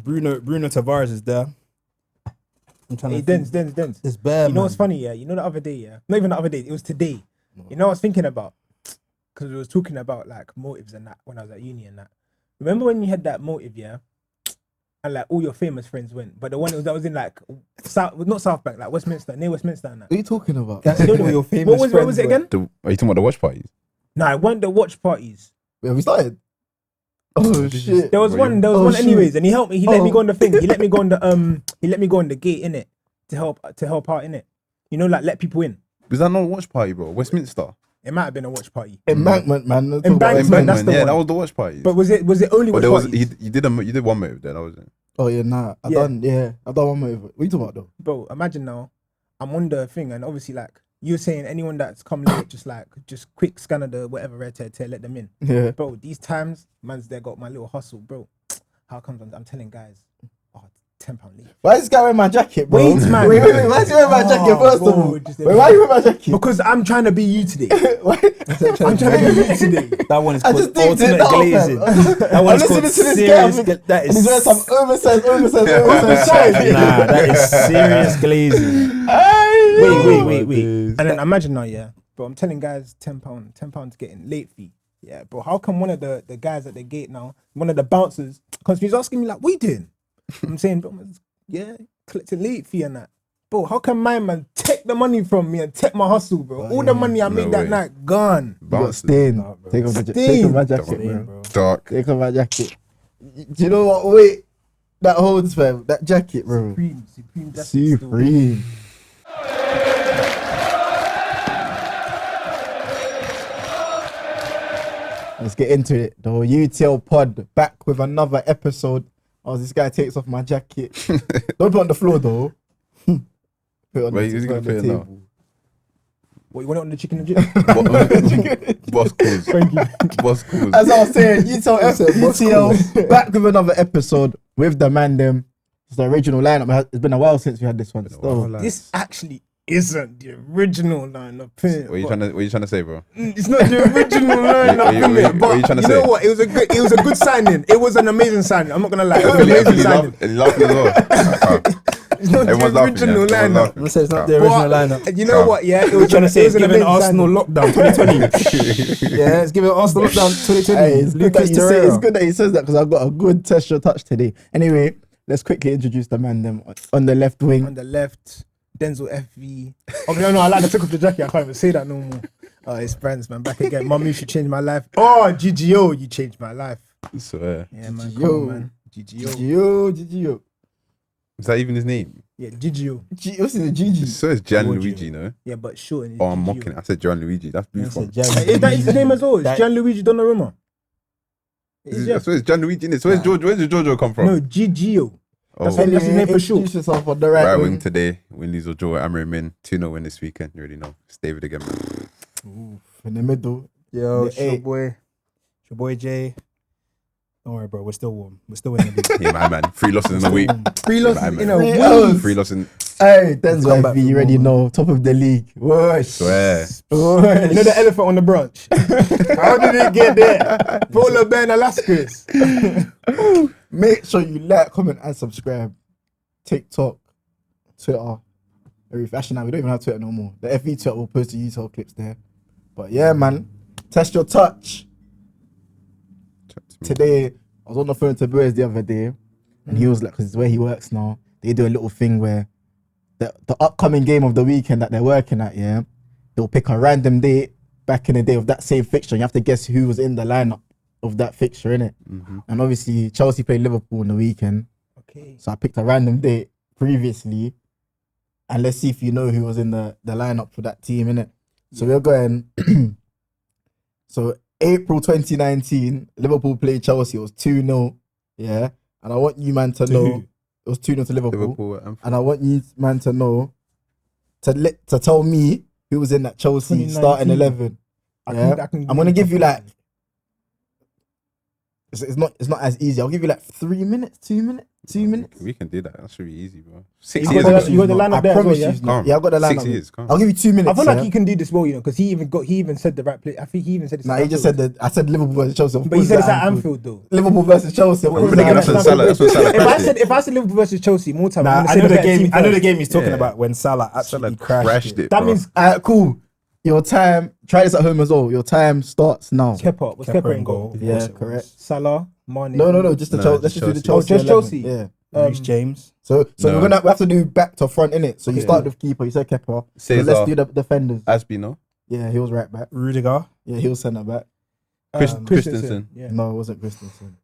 Bruno Tavares is there. I'm trying Hey, to Denz. It's bad, You know man. what's funny, yeah? You know the other day, yeah? Not even the other day, it was today. You know what I was thinking about? Because we was talking about like motives and that when I was at uni and that. Remember when you had that motive, yeah? And like all your famous friends went, but the one that was in like not South Bank, like Westminster, near Westminster and that. What are you talking about? That's all your famous What was it again? Are you talking about the watch parties? No, it weren't the watch parties. Have we started? Oh shit! There was one anyways, and he helped me. He let me go on the thing. He let me go on the He let me go on the gate in it to help out in it. You know, like let people in. Was that not a watch party, bro? Westminster. It might have been a watch party. Embankment, man. Embankment, that's the yeah, one. that was the watch party. But was it only watch parties? You did one move there. That was it. Oh yeah, nah. I done one move. What are you talking about though? Bro, imagine now, I'm on the thing, and obviously like you're saying, anyone that's come late, just quick scan of the whatever red to let them in. Yeah. Bro, these times, man's there got my little hustle, bro. How comes I'm telling guys, £10 leave. Why is this guy wearing my jacket, bro? Wait, man. Wait. Why is he wearing my jacket first of all? Wait, why are you wearing my jacket? Because I'm trying to be you today. I'm trying to be you today. That one is I called just deeped it ultimate down, glazing. fam. That one is I'm called listening to this serious. guy, That and he's wearing is some oversized shit. nah. That is serious glazing. Wait. And then imagine now, yeah, bro, I'm telling guys £10 to get in, late fee. Yeah, bro, how come one of the guys at the gate now, one of the bouncers, because he's asking me like, what you doing? I'm saying, bro, yeah, collecting late fee and that. Bro, how can my man take the money from me and take my hustle, bro? All the money I made that night, gone. Stain. Take off my jacket, bro. Dark. Take off my jacket. Do you know what weight that holds, fam? That jacket, bro. Supreme jacket. Supreme. Let's get into it. The UTL pod back with another episode. As this guy takes off my jacket. Don't put it on the floor though. Put it on Wait, who's gonna put it now? What, you want it on the chicken and chicken? Boss calls. Thank you. Boss calls. As I was saying, UTL back with another episode with the man them. It's the original lineup. It's been a while since we had this one. This actually isn't the original lineup. What are you trying to say, bro? It's not the original lineup. What are you trying to say? You know what? It was a good signing. It was an amazing signing. I'm not gonna lie. It was an amazing signing. And laughing as well. It's not Everyone's the original lineup. Let's say it's not the original lineup. You know what? Yeah, it was trying to say it's giving Arsenal signing. lockdown 2020. Yeah, it's giving Arsenal lockdown 2020. Hey, it's good that he says that because I've got a good test your touch today. Anyway, let's quickly introduce the man them on the left wing. On the left, Denzel FV. Oh no, I like the took off the jacket. I can't even say that no more. Oh, it's Brandz, man, back again. Mum, you should change my life. Oh, GGO, you changed my life. Swear. Yeah, man. Come on, man. GGO. Is that even his name? Yeah, GGO. What's in the GG? So it's Gianluigi, no? Yeah, but short. Oh, I'm mocking it. I said Gianluigi. That's blue from. Is that his name as well? It's Gianluigi Donnarumma. So it's Gianluigi, innit? So where's George? Where did Giorgio come from? No, GGO. Oh. That's his name for sure. Introduce yourself on the right wing today. Winley's or Joe Amarim in. 2-0 win this weekend. You already know. It's David again, man. Oof, in the middle. Yo, it's your boy Jay. Don't worry, bro. We're still warm. We're still in the league. Yeah, my man. 3 losses in a week. 3 losses in a week. 3 losses in. Hey, Denzel FV, you already know. Top of the league. Whoosh. Swear. You know the elephant on the branch? How did it get there? Polar bear in Alaska's. Make sure you like, comment, and subscribe. TikTok, Twitter. Actually, now we don't even have Twitter no more. The FV Twitter will post the UTL clips there. But yeah, man. Test your touch. Today, I was on the phone to Brandz the other day, and he was like, because it's where he works now, they do a little thing where the upcoming game of the weekend that they're working at, yeah, they'll pick a random date back in the day of that same fixture. You have to guess who was in the lineup of that fixture, innit? Mm-hmm. And obviously, Chelsea played Liverpool on the weekend. Okay. So I picked a random date previously, and let's see if you know who was in the lineup for that team, innit? So we're going. So April 2019, Liverpool played Chelsea. It was 2-0. Yeah. And I want you, man, to know. It was 2-0 to Liverpool. And I want you, man, to know, to tell me who was in that Chelsea starting 11. Yeah. I'm going to give you like, it's not as easy. I'll give you like 3 minutes, 2 minutes. 2 minutes. We can do that. That should be easy, bro. You 6 got years the- ago. you got the lineup I there as well, promise yeah? you. Calm. Yeah, I got the 6 lineup. years. Calm. I'll give you 2 minutes. I feel like yeah? he can do this well, you know, because he even said the right play. I think he even said it's Nah, at he just Anfield. said that. I said Liverpool versus Chelsea. Of But he course said it's at Anfield. Anfield though. Liverpool versus Chelsea. Of Well, course it's it's at at That's what Anfield. Salah- that's what Salah If I crashed said it. if I said Liverpool versus Chelsea more time, Nah, I'm I gonna know say the game. I know the first. game he's talking Yeah. about when Salah Salah absolutely crashed it. That bro. means Alright, cool. Your time. Try this at home as well. Your time starts now. Kepa. Was Kepa in goal? Of Yeah, course it was. correct. Salah, Mane. No. Just the No, Chelsea. Let's just just do the Chelsea. Chelsea. Oh, just 11. Chelsea. Yeah. Reece James. So No. we have to do back to front in it. So you Okay. start with keeper. You said Kepa. So Cesar. let's do the defenders. Asby, no? Yeah, he was right back. Rudiger. Yeah, he was centre back. Christensen. Yeah. No, it wasn't Christensen.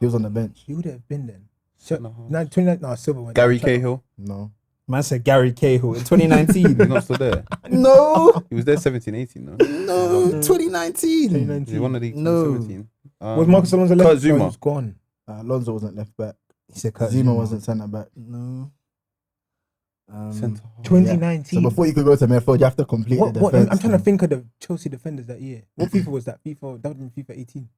He was on the bench. He would have been then. Centre half. 29. No, Silver went. Gary Cahill. No. Man said Gary Cahill in He's 2019. not still there. No. He was there 17, 18, no? No. 2019. 2019. He won the league No. 2017. Was Marcus Alonso left? Kurt Zuma. No, he was gone. Alonso wasn't left back. He said Kurt Zuma wasn't centre back. No. Centre half. 2019. So before you could go to midfield, you have to complete the What, defense. I'm trying to think of the Chelsea defenders that year. What FIFA was that? That would have been FIFA 18.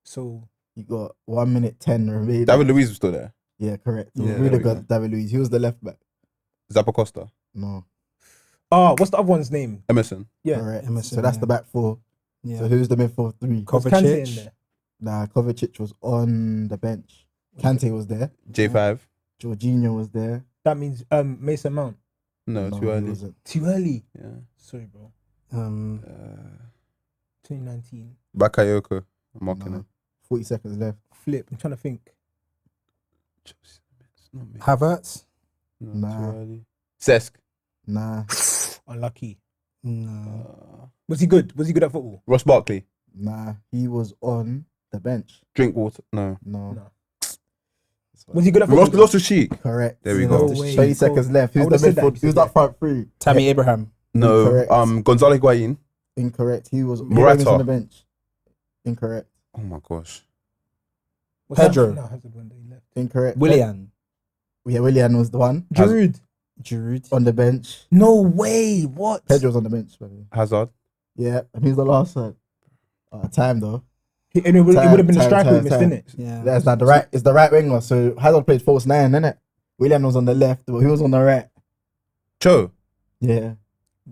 So You got 1 minute 10 remaining. David Luiz was still there. Yeah, correct. Yeah, there we Rudiger, go. David Luiz. He was the left back. Zappacosta. No, what's the other one's name? Emerson. Yeah. correct. Emerson, So that's yeah. the back four. Yeah. So who's the midfield three? Was Kante in Kovacic. there? Nah, Kovacic was on the bench. Kante was there. J5. Jorginho was there. That means Mason Mount. No, too he early. wasn't. Too early. Yeah. Sorry, bro. 2019. Bakayoko. I'm mocking No. him. 40 seconds left. Flip. I'm trying to think. It's not me. Havertz. No, Nah. too early. Cesc. Nah, Unlucky. No. Was he good? Was he good at football? Ross Barkley. nah. He was on the bench. Drinkwater. No. No. No. Was he good at Ross football? Sheik. Correct. There we No go. way. 30 seconds left. I Who's the would've said that midfield? if you Who's said that front three? Tammy Abraham. No. Incorrect. Gonzalo Higuain. Incorrect. He was Morata. on the bench. Incorrect. Oh my gosh. Was Pedro. Hazard- No, Hazard when he left. Incorrect. Willian. Yeah, Willian was the one Giroud. Giroud. on the bench. No way. What? Pedro's on the bench. By the way. Hazard. Yeah, and he's the last one. Time though. And it would have been a Time, striker we time, missed, time. didn't it? Yeah. That's not the right. It's the right winger. So Hazard played false nine, innit? Willian was on the left, but he was on the right. Cho. Yeah,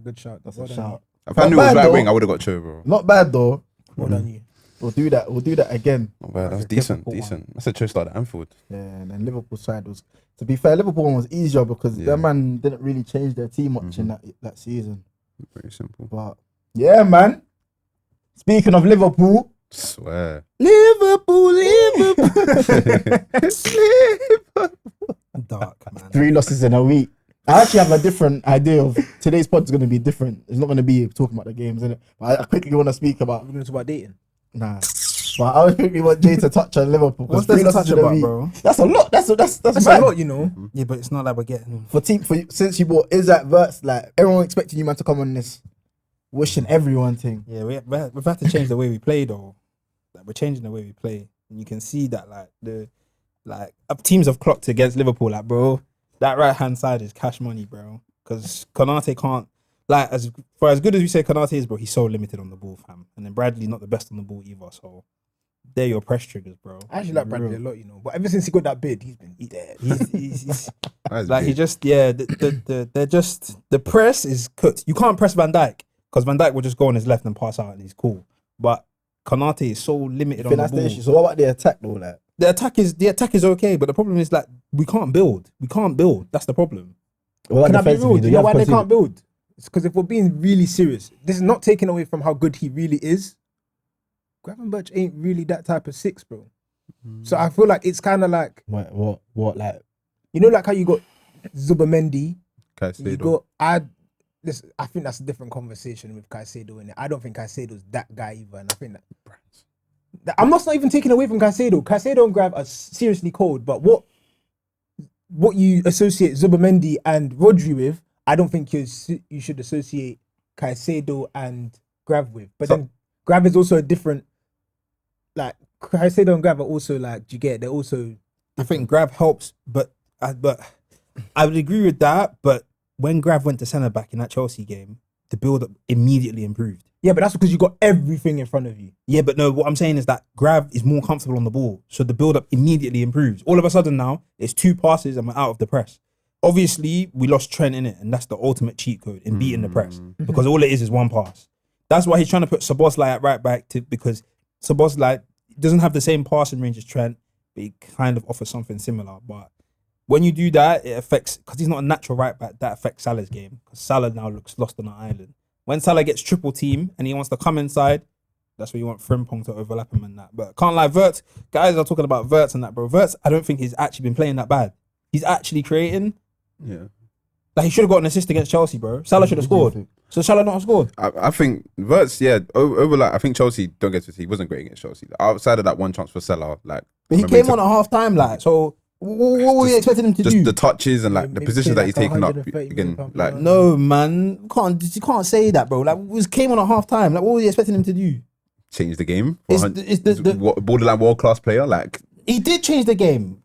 Good shout. that's Well a done shout. If I Not knew it was bad, right though. wing, I would have got Cho, bro. Not bad though. you. Well done you. We'll do that. We'll do that again. Not bad. That's That's a decent. difficult Decent. That's a Cho start at Anfield. Yeah, and then Liverpool side was. To be fair, Liverpool one was easier because Yeah. their man didn't really change their team much in Mhm. that season. Very simple. But yeah, man. Speaking of Liverpool, Swear. Liverpool. Dark, man. 3 losses in a week. I actually have a different idea of today's pod is going to be different. It's not going to be talking about the games, innit? But I quickly want to speak about. We're going to talk about dating. Nah. But I quickly want Jay to touch on Liverpool. 'cause What's there 3 to losses touch in a about, week- bro? That's a lot. That's That's mad. a lot, you know. Yeah, but it's not like we're getting. For since you bought Isaac Verts, like everyone expecting you man to come on this wishing everyone thing. Yeah, we've had to change the way we play though. Like we're changing the way we play, and you can see that teams have clocked against Liverpool. Like, bro, that right hand side is cash money, bro. Because Konate can't as good as we say Konate is, bro. He's so limited on the ball, fam. And then Bradley's not the best on the ball either. So they're your press triggers, bro. I actually like Bradley a lot, you know. But ever since he got that bid, he's been dead. He's That is like he big. just they're just the press is cooked. You can't press Van Dijk because Van Dijk will just go on his left and pass out and he's cool. But Konate is so limited I on think the that's ball. the issue. So what about the attack though? Like The attack is okay, but the problem is like we can't build. We can't build. That's the problem. what Can about I be defensively? real? Do Do you know have why they conceded? can't build? It's because if we're being really serious, this is not taking away from how good he really is. Gravenberch ain't really that type of 6, bro. So I feel like it's kind of like, What like you know, like how you got Zubamendi, you Caicedo. got I think that's a different conversation with Caicedo in it. I don't think Caicedo's that guy either, and I think that I'm not even taking away from Caicedo. Caicedo and Grav are seriously cold, but what you associate Zubamendi and Rodri with, I don't think you should associate Caicedo and Grav with. But then Grav is also a different, like Caicedo and Grav are also like, do you get it? They're also, I think Grav helps, but I would agree with that. But when Grav went to centre back in that Chelsea game, the build-up immediately improved. Yeah, but that's because you got everything in front of you. Yeah, but no, what I'm saying is that Grav is more comfortable on the ball. So the build-up immediately improves. All of a sudden now, it's 2 passes and we're out of the press. Obviously, we lost Trent in it, and that's the ultimate cheat code in beating the press. Because all it is 1 pass. That's why he's trying to put Szoboszlai at right back, because Szoboszlai doesn't have the same passing range as Trent, but he kind of offers something similar. But when you do that, it affects, because he's not a natural right back, that affects Salah's game. Because Salah now looks lost on an island. When Salah gets triple team and he wants to come inside, that's where you want Frimpong to overlap him and that. But can't lie, Wirtz, guys are talking about Wirtz and that, bro. Wirtz, I don't think he's actually been playing that bad. He's actually creating. Yeah. Like, he should have got an assist against Chelsea, bro. Salah should have scored. So Salah not have scored. I think Wirtz, yeah, over like, I think Chelsea, don't get to see, he wasn't great against Chelsea. Outside of that one chance for Salah, like. But he came on at half time, like, so what were you expecting him to do? The touches and like the positions that he's taken up again, like. No, man. You can't say that, bro. Like, it came on at half time. Like, what were you expecting him to do? Change the game. It's the Borderline world class player, like. He did change the game.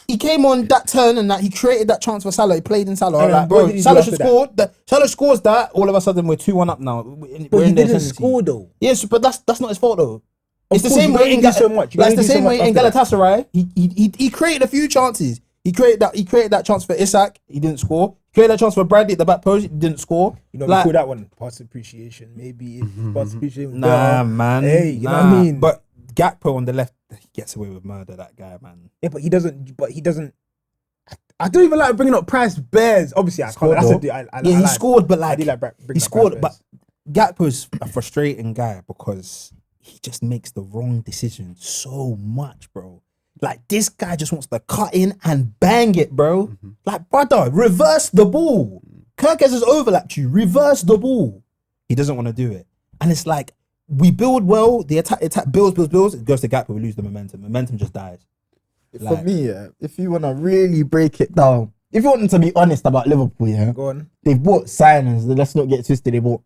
He came on that turn and that he created that chance for Salah. He played in Salah. And Like, what bro, did he do Salah after should that? score. Salah scores that. All of a sudden, we're 2-1 up now. But he didn't score though. Yes, but that's not his fault though. It's the course, same you way can in only do so much. You can That's the only do so same much way in after that. Galatasaray. He created a few chances. He created that chance for Isak. He didn't score. He created that chance for Bradley at the back post. He didn't score. You know, Like, we call that one pass appreciation. Maybe if pass appreciation. nah, man. Hey, you know what Nah. I mean? But Gakpo on the left, he gets away with murder. That guy, man. Yeah, but he doesn't. I don't even like bringing up Price Bears. Obviously, I can't. Scored, That's though. a, I Yeah, he like, scored, but I like do like bringing he up scored, Price but Gakpo's a frustrating guy because he just makes the wrong decisions so much, bro. Like, this guy just wants to cut in and bang it, bro. Like, brother, reverse the ball. Kirkes has overlapped you. Reverse the ball. He doesn't want to do it. And it's like, we build well, the attack builds. It goes to Gakpo, we lose the momentum. Momentum just dies. For me, yeah, if you want to really break it down, if you want them to be honest about Liverpool, yeah, Go on. they've bought signings. Let's not get twisted. They bought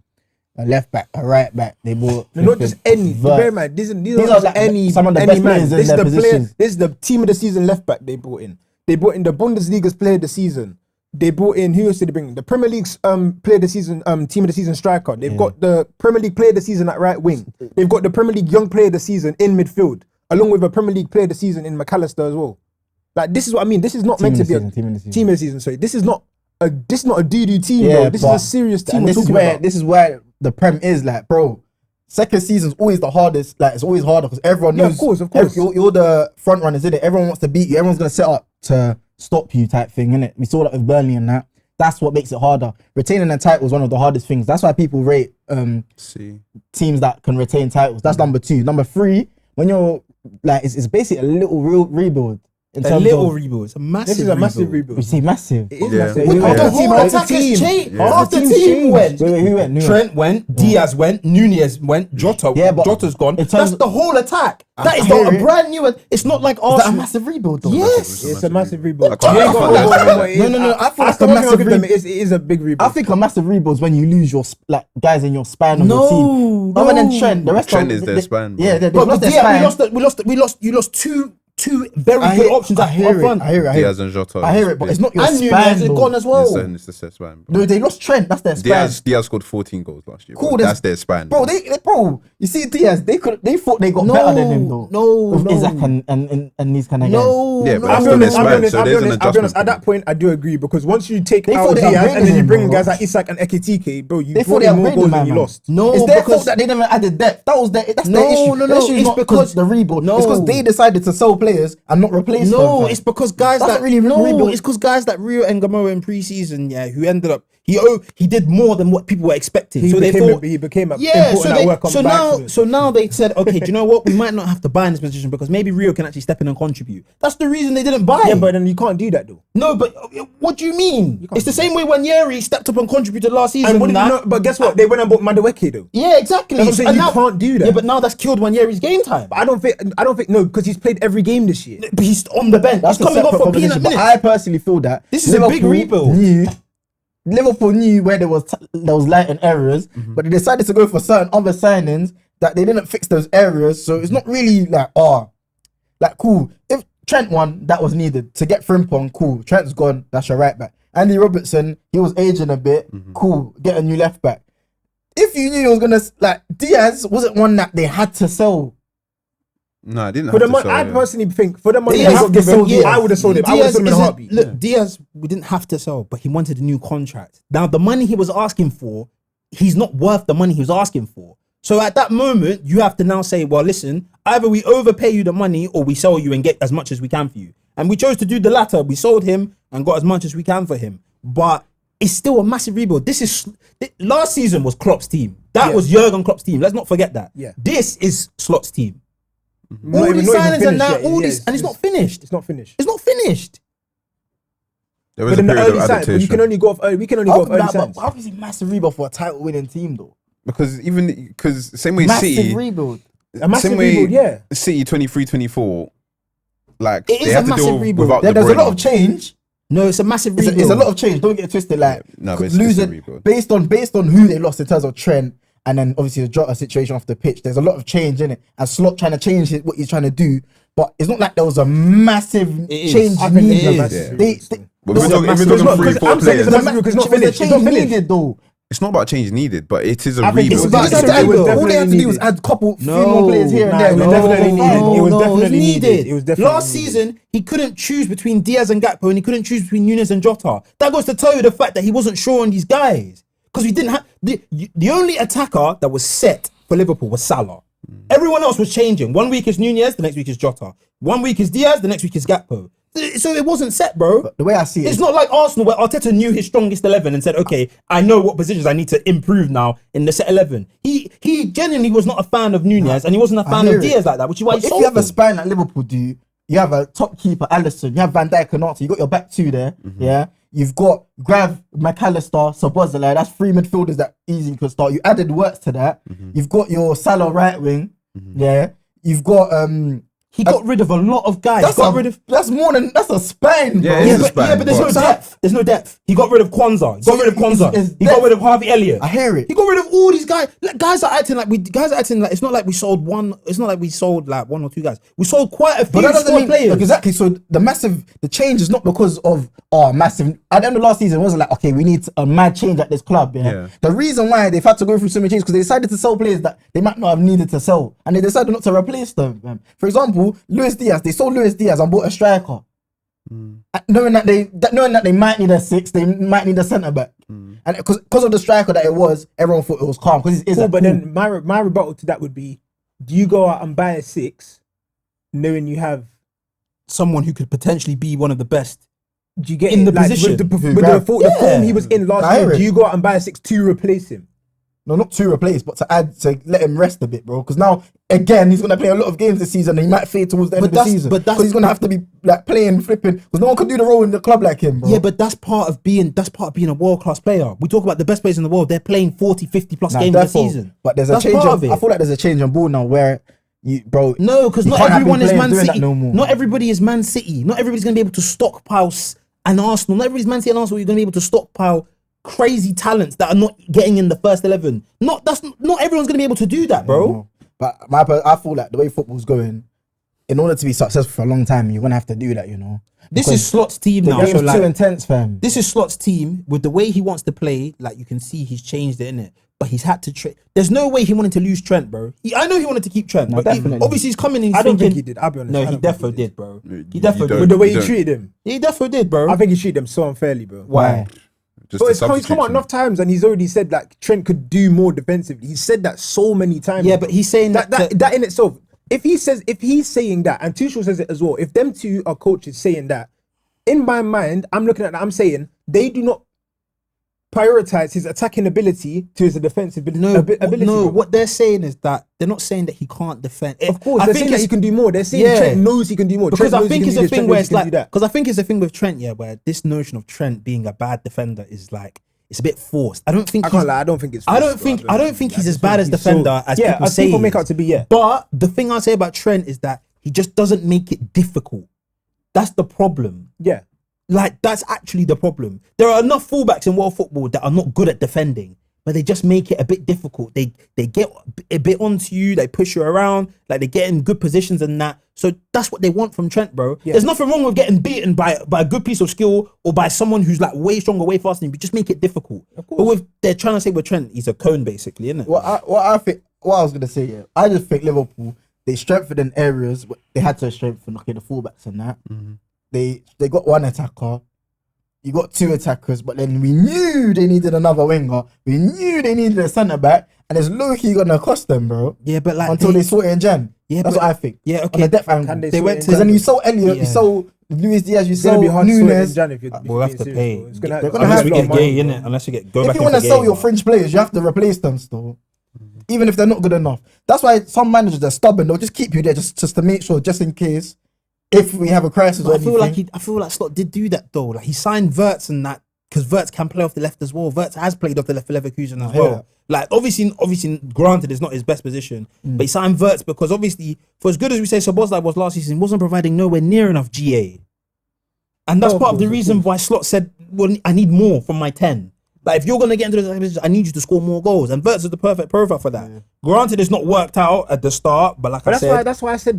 a left back, a right back. They bought. No, not just any. Bear in mind, these are are not like any. some of the any best man. players in This is their the player. positions. This is the team of the season left back they brought in. They brought in the Bundesliga's player of the season. They brought in, who else did they bring? The Premier League's player of the season, team of the season striker. They've got the Premier League player of the season at right wing. They've got the Premier League young player of the season in midfield, along with a Premier League player of the season in McAllister as well. Like, this is what I mean. This is not meant to be a team in the season. team of the season. Sorry, this is not a doo-doo team, Yeah, bro. This is but- a serious team. And we're this is talking where about. this is where the Prem is, like, bro. Second season's always the hardest. Like, it's always harder because everyone Yeah, knows. of course, of course. You're the front runners, isn't it? Everyone wants to beat you. Everyone's gonna set up to stop you, type thing, innit? We saw that with Burnley and that. That's what makes it harder. Retaining a title is one of the hardest things. That's why people rate See. teams that can retain titles. That's number 2. Number 3, when you're like, it's basically a little real rebuild. In A terms little of, rebuild. It's a massive This is a massive we rebuild. say massive. It is Yeah. massive. With Half the team- whole half the attack has team- changed. Yeah. Half the team's team changed. went. Wait, who went? Trent went, Diaz went, Nunez went, Jota. Yeah, but Jota's gone. in terms That's of- the whole attack. That is hear a it. brand new. It's not like Is that a Arsenal. massive rebuild, though? Yes. It's a massive rebuild. I can't- You I ain't got can't to lie. go on what it is. No, I feel like a still think I'll massive give them rebuild. it is a big rebuild. I think a massive rebuild is when you lose your like guys in your span of your No, team. Other than no. Trent, the rest Trent of is their span, bro. Yeah, they But lost their Diaz, span. you lost two very I good hear, options I up hear front. it. I hear it. Diaz and Jota. I hear it, but it's not your And Nunez span. is though. gone as well. It's the span. Bro. No, they lost Trent. That's their span. Diaz scored 14 goals last year. Cool, Bro. that's- That's their span. Bro, bro, you see Diaz, they thought they got better than him though. No, with no. Isaac and these kind of guys. No, Yeah, but no. that's I'll be still honest, their I'll be span, honest, so I'll be there's an honest, I'll be honest. At adjustment. that point, I do agree because once you take They out thought they Diaz upgraded and then you him, bring bro. guys like Isak and Ekitike, bro, you They brought thought they in more upgraded goals man. than you lost. No, it's their because- fault that they never added depth. That's their No, issue. no, The no, issue is it's not because- the rebuild. No. It's because they decided to sell players and not replace them. No, fam. it's because guys That's that not really no, rebuild. it's because guys that Rio and Gamora in preseason, yeah, who ended up he did more than what people were expecting. He so they became thought, a important so at work on so by now accident. so now they said, okay, do you know what? We might not have to buy in this position because maybe Rio can actually step in and contribute. That's the reason they didn't buy. Yeah, but then you can't do that though. no, but what do you mean? It's the same way when Yeri stepped up and contributed last season. And what did that- you know, but guess what? They went and bought Madueke though. Yeah, exactly. That's what I'm saying, And you now- can't do that. Yeah, but now that's killed when Yeri's game time. But I don't think no, because he's played every game this year. But he's on the bench. That's He's coming a off separate for peanut conversation. But minutes. I personally feel that This is a big rebuild. Liverpool knew where there was light and errors, but they decided to go for certain other signings that they didn't fix those areas. So it's not really like cool. If Trent won, that was needed to get Frimpong. Cool, Trent's gone. That's your right back. Andy Robertson, he was aging a bit. Cool, get a new left back. if you knew it was gonna like Diaz wasn't one that they had to sell. No, I didn't For have the to money, sell, I yeah. personally think for the money They they have got to given, sell Diaz. I would have sold him. I would have sold him in a heartbeat. Look, Diaz, we didn't have to sell, but he wanted a new contract. Now, the money he was asking for, he's not worth the money he was asking for. So at that moment, you have to now say, well, listen, either we overpay you the money or we sell you and get as much as we can for you. And we chose to do the latter. We sold him and got as much as we can for him. But it's still a massive rebuild. Last season was Klopp's team. That was Jurgen Klopp's team. Let's not forget that. Yeah. This is Slot's team. Not All even- these not even signings and finished that, yet. all Yeah, these, and it's not finished. It's not finished. It's not finished. There was But a in the period early of signs, but you can adaptation. only go off early. We can only go off early signs. How is it massive rebuild for a title winning team though? Because same way Massive City, rebuild. A massive same way rebuild, yeah. City 23-24, like It is they a have to massive deal rebuild. without There's De a lot of Bruyne. change. No, it's a massive rebuild. It's a lot of change. Don't get it twisted. Like No, but it's a losing rebuild. based on who they lost in terms of Trent, and then obviously the Jota situation off the pitch. There's a lot of change in it, and Slot trying to change what he's trying to do. But it's not like there was a massive is. change I think it's a needed. massive They, rebuild. But we're talking Because 3-4 I'm saying it's players. a massive rebuild because it's not There's a finished. It's not change finished. needed though. It's not about change needed, but it is a I think it's rebuild. about- But It's a rebuild. all they had to do was Definitely add a couple, few No, more players here and nah, there. it was No, definitely needed. It was definitely needed. It was definitely Last needed. season, he couldn't choose between Diaz and Gakpo, and he couldn't choose between Nunes and Jota. That goes to tell you the fact that he wasn't sure on these guys because we didn't have the only attacker that was set for Liverpool was Salah. Everyone else was changing. 1 week is Nunes, the next week is Jota. 1 week is Diaz, the next week is Gakpo. So it wasn't set, bro. The way I see it, It's not like Arsenal where Arteta knew his strongest 11 and said, okay, I know what positions I need to improve now in the set 11. He genuinely was not a fan of Nunes and he wasn't a fan hear of it. Diaz like that, which is why But he if sold you have a him. spine like Liverpool do, you have a top keeper, Alisson, you have Van Dijk and Arthur, you got your back two there, yeah? You've got Grav, McAllister, Szoboszlai, that's three midfielders that easily could start. You added Works to that. You've got your Salah right wing, yeah? You've got... He got rid of a lot of guys. that's a spine, bro. Yeah, it is a spine, but there's no but- depth. There's no depth. He got rid of Kwanzaa. He got rid of Kwanzaa. it's He got depth. rid of Harvey Elliott. I hear it. He got rid of all these guys. Like, guys are acting like it's not like we sold one. It's not like we sold like one or two guys. We sold quite a few But that doesn't squad mean players. look, exactly. So the change is not because of massive. At the end of last season, it wasn't like okay, we need a mad change at this club. Yeah. The reason why they've had to go through so many changes because they decided to sell players that they might not have needed to sell, and they decided not to replace them. For example, Luis Diaz. They sold Luis Diaz and bought a striker, knowing that they might need a six, they might need a centre back, and because of the striker that it was, everyone thought it was calm because it is. Cool, but then my rebuttal to that would be: do you go out and buy a six, knowing you have? Someone who could potentially be one of the best. Do you get In it? the Like, position. with the Yeah. form he was in last I hear year? it. Do you go out and buy a six to replace him? No, not to replace, but to let him rest a bit, bro. Because now, again, he's gonna play a lot of games this season, and he might fade towards the end But of the that's- season. but that's- Because he's gonna have to be like playing, flipping. Because no one can do the role in the club like him, bro. Yeah, but that's part of being a world class player. We talk about the best players in the world. They're playing 40, 50 plus Nah, games a therefore, season. But there's a That's change. part of it. I feel like there's a change on board now where you, bro. No, because you not can't have everyone is players Man doing that City. no more. Not everybody is Man City. Not everybody's gonna be able to stockpile and Arsenal. Not everybody's Man City and Arsenal. You're gonna be able to stockpile crazy talents that are not getting in the first 11. Not everyone's gonna be able to do that, bro. No. But I feel like the way football's going, in order to be successful for a long time, you're gonna have to do that, you know. This Because is Slot's team the now. game's So too like, intense, fam. this is Slot's team with the way he wants to play. Like you can see, he's changed it, innit? But he's had to there's no way he wanted to lose Trent, bro. I know he wanted to keep Trent, No, but definitely. obviously he's coming in. I don't thinking, think he did. I'll be honest. No, I he don't think defo did, bro. You He defo don't. did. With the way he don't. treated him, He defo did, bro. I think he treated him so unfairly, bro. Why? Just But the he's come out substitution. enough times and he's already said like Trent could do more defensively. He said that so many times. Yeah, but he's saying that in itself. If he's saying that, and Tuchel says it as well. If them two are coaches saying that, in my mind, I'm looking at that. I'm saying they do not prioritize his attacking ability to his defensive ability. No, bro. what they're saying is that they're not saying that he can't defend. Of course, I they're think saying that it's- he can do more. They're saying Yeah. Trent knows he can do more. because Trent I knows he think can it's do a this, thing Trent where knows it's he can like do that. because I think it's a thing with Trent, yeah, where this notion of Trent being a bad defender is like it's a bit forced. I don't think I can't lie. I don't think it's. I don't forced, bro. think he's I as just bad think as he's defender as yeah, people as say. people he make is. out to be. Yeah, But the thing I say about Trent is that he just doesn't make it difficult. That's the problem. yeah. Like that's actually the problem. There are enough fullbacks in world football that are not good at defending, but they just make it a bit difficult. They get a bit onto you, they push you around, like they get in good positions and that. So that's what they want from Trent, bro. Yeah. There's nothing wrong with getting beaten by a good piece of skill or by someone who's like way stronger, way faster than you, but just make it difficult. But they're trying to say with Trent, he's a cone basically, isn't it? What I was gonna say, I just think Liverpool, they strengthened in areas, but they had to strengthen the fullbacks and that. They got one attacker. You got two attackers, but then we knew they needed another winger. We knew they needed a centre back, and it's low-key gonna cost them, bro. Yeah, but like until they sort it in Jan. Yeah, that's what I think. Yeah, okay. On the depth angle, they went because then you saw Elliot, you saw Luis Diaz, you saw Nunes. We'll have to pay. They're gonna have to get gay in it, unless you get go if back. If you want to sell your French players, you have to replace them still, even if they're not good enough. That's why some managers are stubborn. They'll just keep you there just to make sure, just in case. If we have a crisis, I feel like Slot did do that though. Like he signed Wirtz and that. Because Wirtz can play off the left as well. Wirtz has played off the left for Leverkusen as well. Like, obviously, granted, it's not his best position. But he signed Wirtz because, obviously, for as good as we say Szoboszlai was last season, he wasn't providing nowhere near enough GA. And that's part of the reason why Slot said, well, I need more from my 10. Like, if you're going to get into the position, I need you to score more goals. And Wirtz is the perfect profile for that. Granted, it's not worked out at the start, but I said...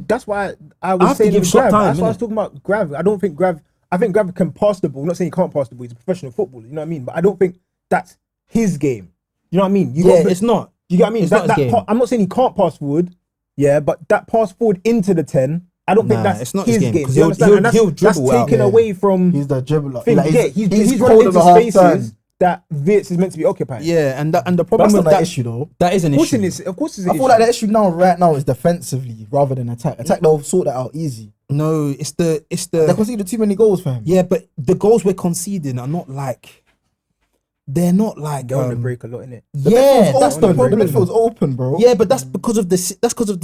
That's why I was saying give Slot time, that's why I was talking about Grav. I think Grav can pass the ball. I'm not saying he can't pass the ball. He's a professional footballer. You know what I mean? But I don't think that's his game. You know what I mean? It's not. You get what I mean? It's not his game. I'm not saying he can't pass forward. Yeah, but that pass forward into the 10, I don't think that's his game. Because he'll dribble that's taken away from. He's the dribbler. He's running into spaces that Wirtz is meant to be occupying. Yeah, and the problem with that issue though. That is an issue. Of course, it's an issue. I feel like the issue right now is defensively rather than attack. Attack, they'll sort that out easy. No, it's the they conceded too many goals for him. Yeah, but the goals we're conceding are not like they're not like they're on the break a lot, innit? Yeah, that's the problem. The midfield's open, bro. Yeah, but that's because of the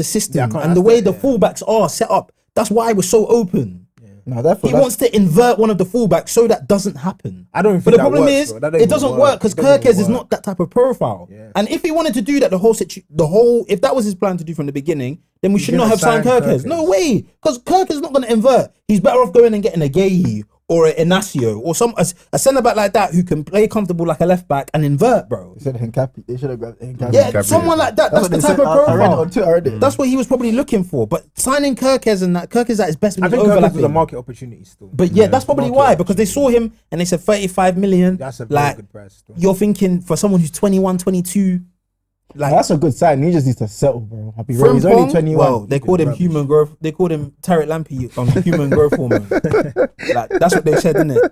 system and the way the fullbacks are set up. That's why we're so open. No, he wants to invert one of the fullbacks so that doesn't happen. I don't think but the problem is it doesn't work because Kirkes is not that type of profile. Yeah. And if he wanted to do that, if that was his plan to do from the beginning, then we should not have signed Kirkes. No way, because Kirkes is not going to invert. He's better off going and getting a Gueye or an Inacio or a centre back like that who can play comfortable like a left back and invert, bro. They said Hincapi. They should have grabbed Hincapi. Yeah, someone like that. That's the type of profile. I read it on Twitter already. That's what he was probably looking for. But signing Kirkes and that, Kirkes at his best when I think Kirkes was a market opportunity still. But yeah, that's probably why, because they saw him and they said 35 million. That's a very good price still. You're thinking for someone who's 21, 22. Like, that's a good sign. He just needs to settle, bro. He's only 21. Well, they called him human growth. They called him Tariq Lamptey on human growth hormone. Like, that's what they said, didn't it?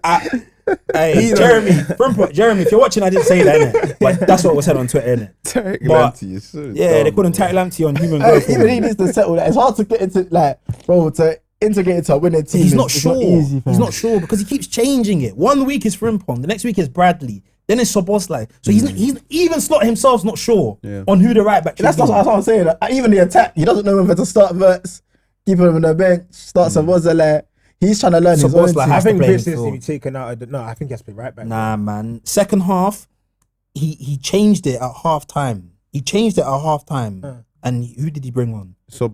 Hey, Jeremie, if you're watching, I didn't say that, innit? But that's what was said on Twitter, innit? Tariq Lamptey is so they called him Tariq Lamptey on human growth hormone. Even he needs to settle that. It's hard to get into, to integrate into a winning team. He's not sure. Not easy, he's not sure because he keeps changing it. 1 week is Frimpong, the next week is Bradley. Then it's Szoboszlai. So he's even Slot himself's not sure on who the right back should be. That's what I'm saying. Even the attack, he doesn't know whether to start Wirtz, keep him on the bench, start Szoboszlai. He's trying to learn his own team. I think Wirtz needs to be taken out. No, I think he has to be right back. Nah, man. Second half, he changed it at half time. And who did he bring on? So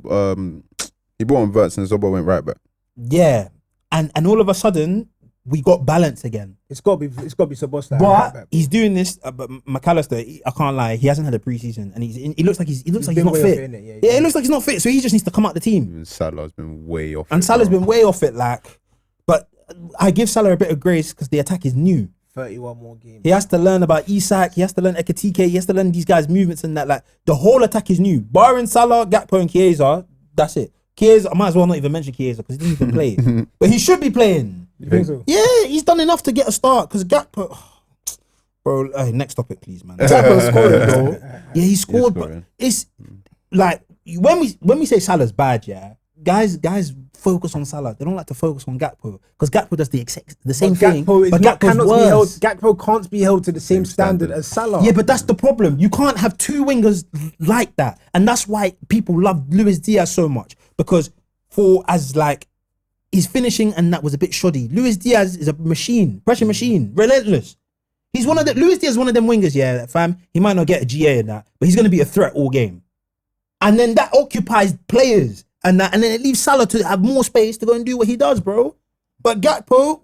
he brought on Wirtz and Zobo went right back. Yeah, and all of a sudden we got balance again. It's got to be Szoboszlai. But he's doing this. But McAllister, I can't lie, he hasn't had a preseason, and he looks like he's not fit. It looks like he's not fit. So he just needs to come out the team. Even Salah's been way off. And Salah's been way off it. But I give Salah a bit of grace because the attack is new. 31 more games. He has to learn about Isak. He has to learn Ekitike. He has to learn these guys' movements and that. Like the whole attack is new. Barring Salah, Gakpo, and Chiesa, that's it. Chiesa, I might as well not even mention Chiesa because he didn't even play. But he should be playing. You think so? Yeah, he's done enough to get a start because Gakpo. Bro, next topic, please, man. Gakpo scored, bro. Yeah, he scored, but it's like when we say Salah's bad, yeah, guys focus on Salah. They don't like to focus on Gakpo because Gakpo does the same thing. But Gakpo can't be held to the same standard as Salah. Yeah, but that's the problem. You can't have two wingers like that, and that's why people love Luis Diaz so much because his finishing and that was a bit shoddy. Luis Diaz is a machine, pressure machine, relentless. Luis Diaz is one of them wingers, yeah, fam. He might not get a GA in that, but he's going to be a threat all game. And then that occupies players and then it leaves Salah to have more space to go and do what he does, bro. But Gakpo,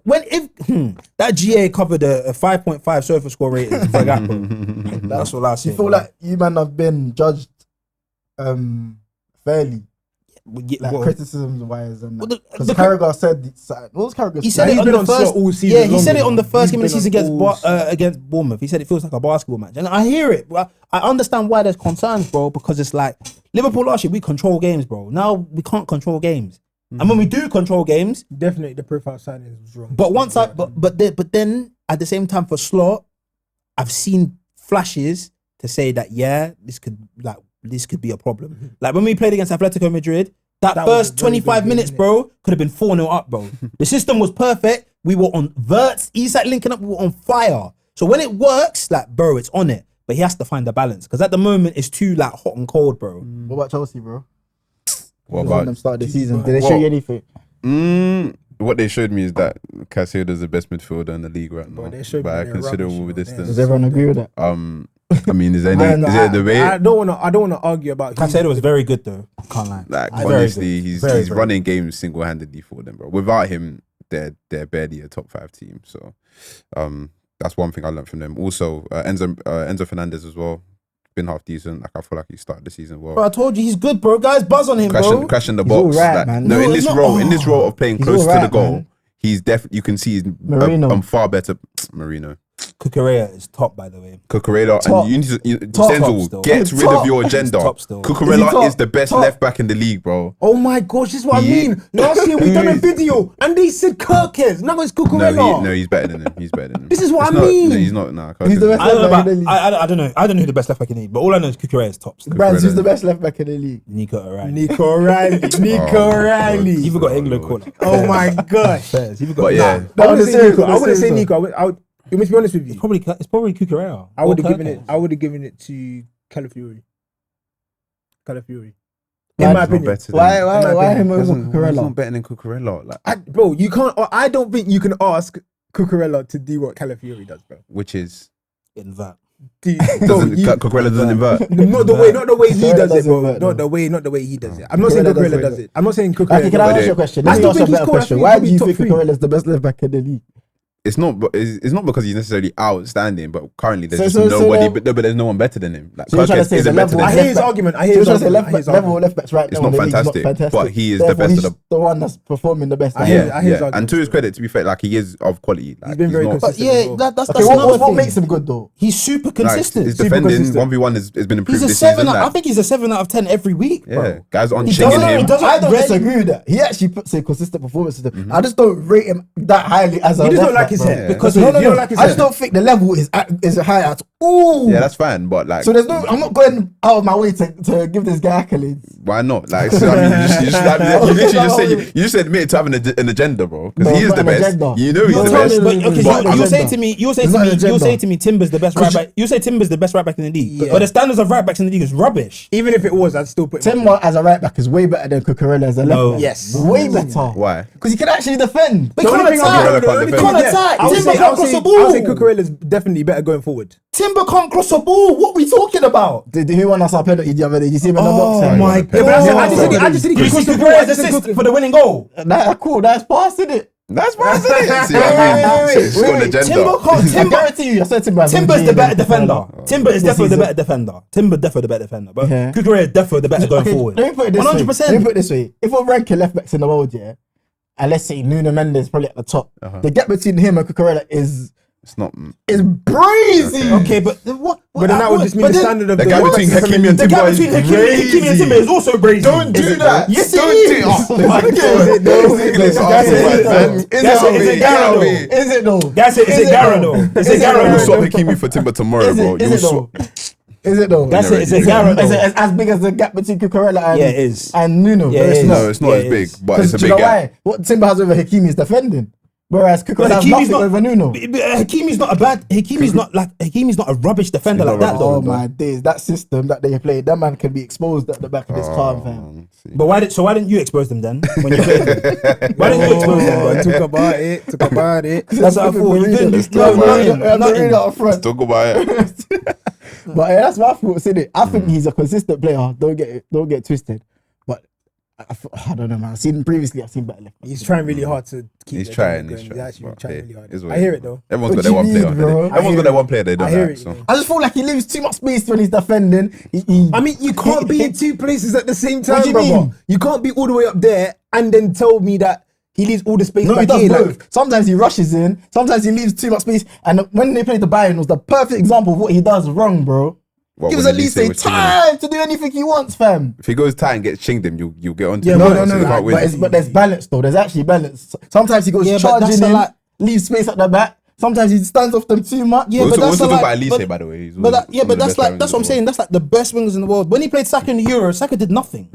that GA covered a 5.5 surface score rating for Gakpo. That's all I say. You feel bro. like you man have been judged fairly, like criticisms wise, and because Carragher said, what was Carragher? He said it he's on been the on first. slot all season Yeah, he long, said it you on know. the first He's game of the been season on all against Bournemouth. He said it feels like a basketball match, and I hear it. I understand why there's concerns, bro, because it's like Liverpool last year we control games, bro. Now we can't control games, and when we do control games, Definitely the profile signing was wrong. but then at the same time for Slot, I've seen flashes to say that this could be a problem. Like when we played against Atletico Madrid, that That was first a very 25 good minutes, game, bro, could have been 4-0 up, bro. The system was perfect. We were on verts. Isak linking up, we were on fire. So when it works, like, bro, it's on it. But he has to find the balance because at the moment it's too like hot and cold, bro. What about Chelsea, bro? What Who was on about them start of the season? Did they show you anything? what they showed me is that Caicedo's the best midfielder in the league right now they showed me by a they're considerable rubbish, bro. distance. Does everyone agree with that? I mean, is there a debate? I don't want to argue about. Caicedo was very good though. Can't lie. Like Very honestly, good. he's Very running games single-handedly for them, bro. Without him, they're barely a top 5 team. So, that's one thing I learned from them. Also, Enzo Fernandez as well, been half decent. Like I feel like he started the season well. Bro, I told you he's good, bro. Guys, buzz on him, bro. Crashing the He's box. alright, Like, man. no, No, in it's this not- role of playing He's close to alright, the goal, man. he's definitely. You can see he's Marino. far better. Marino. Cucurella is top, by the way. Cucurella Top. and you need to Top Denzel, still. get rid of your agenda. Top still. Is he Cucurella top? is the best Top. left back in the league, bro. Oh my gosh, this is what I He- mean. Last year we done a video and they said Kirkes. Now it's No, Cucurella. he's better than him. He's better than him. This is what It's I not- mean. No, he's not. Nah, He's the best I don't know left back about. in the league. I don't know. I don't know who the best left back in the league, but all I know is Cucurella is top still. Brandz, who's Cucurella. the best left back in the league? Nico O'Reilly. Nico O'Reilly. Nico Oh my O'Reilly. God. Even got Oh, England Lord. corner. Oh my gosh. Fairs. Even got. But yeah, I wouldn't the say series, Nico. I the wouldn't say series, Nico. You must be honest with you. It's probably Cucurella. I would have Or given it. Kirkes. I would have given it to Calafiori. Calafiori. Why- In my He's not opinion. better than Why In him my over He's Cucurella? not better than Cucurella. Like, Bro, you can't. I don't think you can ask Cucurella to do what Calafiori does, bro. which is In that. Cucurella doesn't invert. Not the way he Cucurella does it, doesn't bro. invert, Not the way he does it. I'm not saying Cucurella Cucurella doesn't does it. I'm not saying Cucurella. Okay, can I But ask you a it- question? I Let me still ask you a think he's better cool. I question. think Why he'll do be you top think three. Cucurella's the best left back in the league? It's not because he's necessarily outstanding, but currently there's So- just so nobody. then- But there's no one better than him. Like So you're trying to Kirkes say isn't the better level- I than hear him. his argument. I So hear you're his trying to say argument. I hear his level argument. left backs right It's now not in the league is fantastic, but he is the Therefore, best of he's the. the one that's performing the best. I hear- Yeah, his yeah. argument And to his still. credit, to be fair, like he is of quality. Like, He's been very not, But consistent. yeah, as well. that's Okay, another what thing. makes him good though? He's super like, consistent. his Super defending consistent. 1v1 has been improved He's a this 7. season. I Like, think he's a 7 out of 10 every week, yeah, bro. guys on He chinging doesn't- he him. doesn't- I don't really- disagree with that. He actually puts a consistent performance to them. I just don't rate him that highly as a You just left don't like back, his bro. head. Because You no, don't like his I just head. don't think the level is high at all. Yeah, that's fine, but like, So there's no. I'm not going out of my way to give this guy accolades. why not? Like, so, I mean, you just admitted to having an agenda, bro. Because No, he is not the an best. agenda. You know he's No, the no, best. no, no, But no, okay, it's not you an say agenda. to me, you say It's to not me, an you agenda. say to me, Timber's the best right back. You say Timber's the best right back in the league, Yeah. but the standards of right backs in the league is rubbish. Even if it was, I'd still put him. Timber as a right back is way better than Cucurella as a left No. back. Yes. way better. Why? Because he can actually defend. But he can't only thing attack. I'll- Cucurella can't the only defend. thing- Can't yeah, attack. I would Timber say- can't I would cross say- the ball. I would say Cucurella's definitely better going forward. Timber can't cross a ball. What are we talking about? Who won us our penalty the other day? Did you see him in the box? Oh Yeah, my Yeah, god! but I just said he Did you could see cross the ball. Cucurella's I just said assist for the winning goal? Nah, cool. That's pass, isn't it? That's why I said it. See what I mean? It's got an agenda. Timber can't. I Timber. guarantee you, I said Timber. Timber's the better defender. Timber is This definitely the season. better defender. Timber definitely the better defender. But Yeah. Cucurella is definitely the better going Okay, forward. Let me put it this way. 100%. Let me put it this way. If we're ranking left backs in the world, yeah, and let's say Nuno Mendes probably at the top, the gap between him and Cucurella is It's not. crazy. Okay, but what? But then that would just mean the standard of The gap between Hakimi and The gap Timber is between Hakimi and Timber is also crazy. Don't do that. Yes, it Don't is. do Oh my God. Let's That's argue, it, man. though. That's it, it's a Garrow. Is it though? That's it. It's a Garrow though. It's a We'll Garrow. swap Hakimi for Timber tomorrow, Is bro. it? You'll Is it though? swap. Is it though? That's it. It's a Is it? Garrow Is it though. as big as the gap between Cucurella and Yeah, it is. and Nuno? Yeah, it is. No, it's not Yeah, as it big, is. but it's a Do you big know gap. why? What Timber has over Hakimi is defending, whereas Cucurella has Hakimi's nothing over Nuno. Hakimi's not a bad. Hakimi's not a rubbish defender He's like not that rubbish. though. Oh my days, that system that they played, that man can be exposed at the back of his car, fam. But why didn't you expose them then when you played them? Why didn't you expose them? bro? Talk about it. Talk about it. That's what I thought. You didn't. No, Nothing. nothing up front. Talk about it. But yeah, that's my thoughts in it. I think he's a consistent player. Don't get twisted. But I don't know, man. I've seen better left. He's trying really hard to keep. He's the trying. going. He's He's actually trying. trying Hey, really hard. it's what I it hear is, it though. Everyone's What got their one do you player. mean, bro? Everyone's got their one player they don't I hear like. it, So yeah. I just feel like he leaves too much space when he's defending. I mean, you can't be in two places at the same What time, do you brother. mean? You can't be all the way up there and then tell me that he leaves all the space No, he back does here. both. Like, Sometimes he rushes in. Sometimes he leaves too much space. And when they played the Bayern, it was the perfect example of what he does wrong, bro. what, Gives when at least Elise a was chinging him? time to do anything he wants, fam. If he goes tight and gets chinged him, you'll get onto Yeah, him. No, but- no, So you no. can't win. But there's balance though. There's actually balance. Sometimes he goes Yeah, but charging that's in, like- leaves space at the back. Sometimes he stands off them too much. Yeah, We're but also that's talking like, about Elise, but- by the way. He's But that, one yeah, of but the that's best like players that's in what I'm the saying. world. That's like the best wingers in the world. When he played Saka in the Euro, Saka did nothing.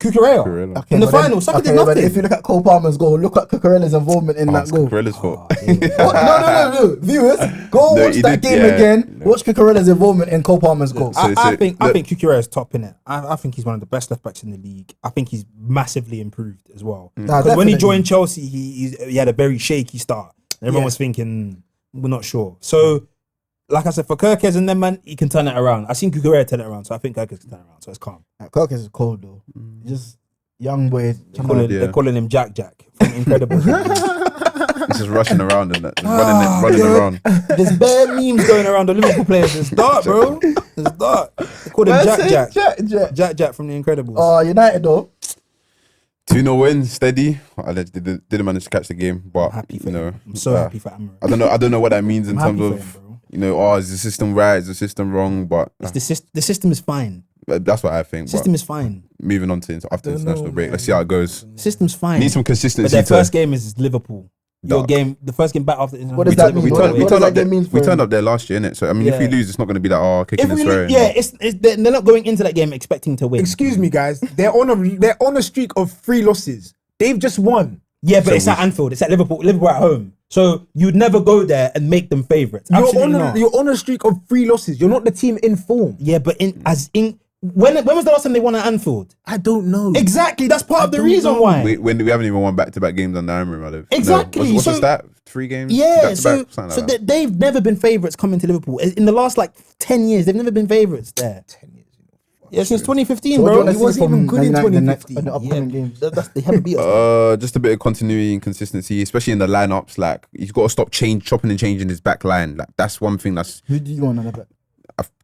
Cucurella. Cucurella. In the but then- final, Saka did But nothing. if you look at Cole Palmer's goal, look at Cucurella's involvement in Oh, that it's goal. Cucurella's fault. What? No. Viewers, go No, watch he that did- game yeah, again. no. Watch Cucurella's involvement in Cole Palmer's goal. So- I think look- Cucurella is top in it. I think he's one of the best left backs in the league. I think he's massively improved as well. Nah, Because when he definitely. joined Chelsea, he had a very shaky start. Everyone Yeah. was thinking we're not sure. So, like I said, for Kirkes and them man, he can turn it around. I've seen Cucurella turn it around, so I think Kirkes can turn it around. So it's calm. Kirk is cold though. Just young boy. They're calling him Jack from Incredible. He's just rushing around and that, just Ah, running good. around. There's bare memes going around the Liverpool players. It's dark, bro. It's dark. They call him Jack from The Incredibles. Oh, United though. 2-0 win, steady. I didn't manage to catch the game, but I'm happy for you know, him. I'm so happy for Amarim. I don't know what that means in I'm terms happy of for him, bro. you know, is the system right? Is the system wrong? But It's the system is fine. that's what I think. System But is fine. moving on to after Don't international know, break, man. let's see how it goes. System's fine. Need some But consistency. their to, first game is Liverpool. Your Dark. game, the first game back after. What does that mean? we What turned, we does turned that up there, game mean for we him? turned up there last year, innit? So I mean, if we Yeah. lose, it's not going to be that kicking If and we swearing. yeah, they're not going into that game expecting to win. excuse me, guys. They're on a streak of 3 losses. They've just won. Yeah, but So it's at we- Anfield. It's at Liverpool at home. So you'd never go there and make them favourites. Absolutely not. You're on a streak of 3 losses. You're not the team in form. Yeah, but when was the last time they won at Anfield? I don't know. Exactly, that's part of the don't reason know. why. We haven't even won back-to-back games under Amarim, I don't. Exactly, No. What's the so- stat? 3 games. Yeah, back-to-back? so Something like that. they've never been favourites coming to Liverpool in the last like 10 years. They've never been favourites there. 10 years. Yeah, since 2015, So what do you bro. wanna He see wasn't from even good in United in the 2015. the upcoming games? They haven't beat us. Just a bit of continuity and consistency, especially in the lineups. Like he's got to stop chopping and changing his back line. Like that's one thing that's Who do you want on the back?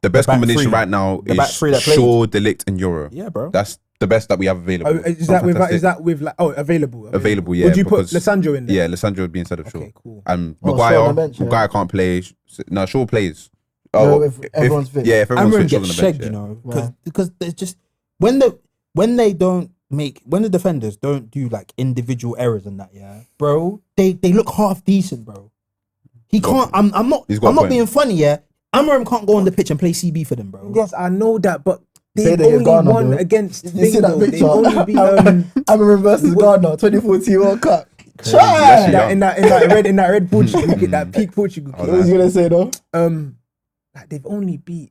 the best back combination three. right now The back is three that played. Shaw, Delict, and Euro. Yeah, bro. That's the best that we have available. Oh, is Not that with fantastic. available? Available, yeah, Would you put because- Lissandro in there? Yeah, Lissandro would be instead of Shaw. Okay, cool. And Oh, Shaw on Maguire, the bench, yeah. Maguire can't play. No, Shaw plays. No, if everyone's fit. Yeah, if everyone's Amarim fit, Shaw's on gets the bench. shagged, Yeah. you know, Wow. because there's just when the defenders don't do like individual errors and that, yeah, bro, they look half decent, bro. He can't. I'm not. He's got I'm a not point. being funny, yeah. Amarim can't go on the pitch and play CB for them, bro. Yes, I know that, but Say they've that you're only Ghana, won bro. against You see Thing, that though. They've picture? only beat Amarim versus Ghana, 2014 World Cup. He's Try. actually that, young. in that red Portugal kit, that peak Portugal Oh, kit. What was you gonna say though? Like they've only beat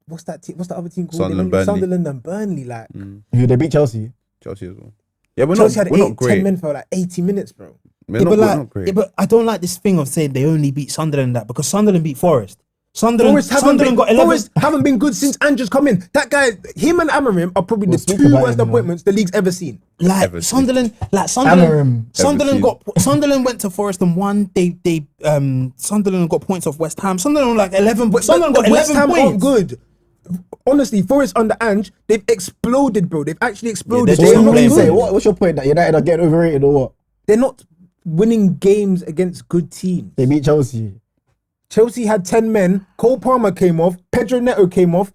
what's that team? What's the other team called? Sunderland, They've only- Burnley. Sunderland and Burnley. Like Who they beat Chelsea? Chelsea as well. Yeah, we're Chelsea not. had We're not 10 great. men for like 80 minutes, bro. We're Yeah, not, but we're like, not great. yeah, but I don't like this thing of saying they only beat Sunderland and that because Sunderland beat Forest. Sunderland got 11. Forest haven't been good since Andrew's come in. That guy, him and Amarim are probably We'll the speak 2 about worst him, appointments the league's ever seen. Like Ever Sunderland, Amarim. Sunderland went to Forest and won. Sunderland got points off West Ham. Sunderland like 11. But Sunderland got 11 West Ham points. aren't good. Honestly, Forest under Ange, they've exploded, bro. They've actually exploded. they're So just They're not what do you playing say? good. What's your point that United are getting overrated or what? They're not winning games against good teams. They beat Chelsea. Chelsea had 10 men. Cole Palmer came off. Pedro Neto came off.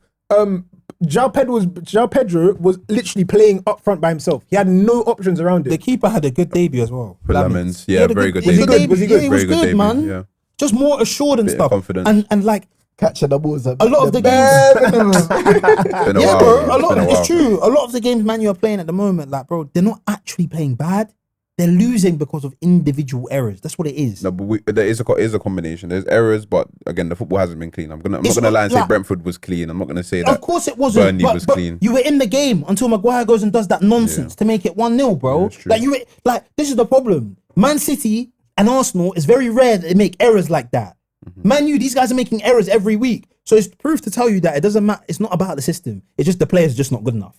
João Pedro was literally playing up front by himself. He had no options around The him. keeper had a good debut as well. Lamens, He yeah, had a very good Was he debut. good? Was he Yeah, good? he was Very good good, debut, man. yeah. Just more assured and Bit of stuff. confidence. And like Catching the balls. a lot of the games. Been a Yeah, while, bro. it's been a while. It's true. A lot of the games Man U are playing at the moment, like, bro, they're not actually playing bad. They're losing because of individual errors. That's what it is. No, but there is a combination. There's errors, but again, the football hasn't been clean. I'm not It's gonna lie and say like- Brentford was clean. I'm not gonna say that. Of course it wasn't. Burnley was but clean. You were in the game until Maguire goes and does that nonsense to make it 1-0, bro. Yeah, it's true. Like this is the problem. Man City and Arsenal is very rare that they make errors like that. Mm-hmm. Man U, these guys are making errors every week. So it's proof to tell you that it doesn't matter. It's not about the system. It's just the players are just not good enough.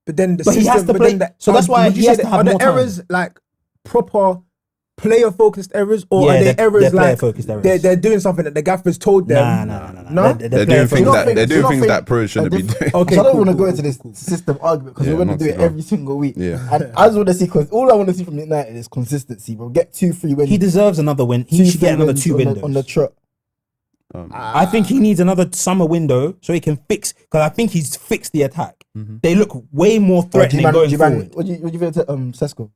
But then the But he system, has to but play- then the, so that's why would you he say has to that- have are the more time. errors like proper player focused errors, or Yeah, are they they're errors like player-focused errors. They're doing something that the gaffer's told them? No? They're doing things that pros shouldn't be doing. Okay, I don't cool, want to cool, go into cool, this cool. system argument because Yeah, we're going to not do it too long. every single week. Yeah. And I just want to see, because all I want to see from United is consistency, bro. Get 2-3 wins. He deserves another win. He should get another 2 windows. on the trot. I think he needs another summer window so he can fix, because I think he's fixed the attack. They look way more threatening going forward. What do you think to Sesko?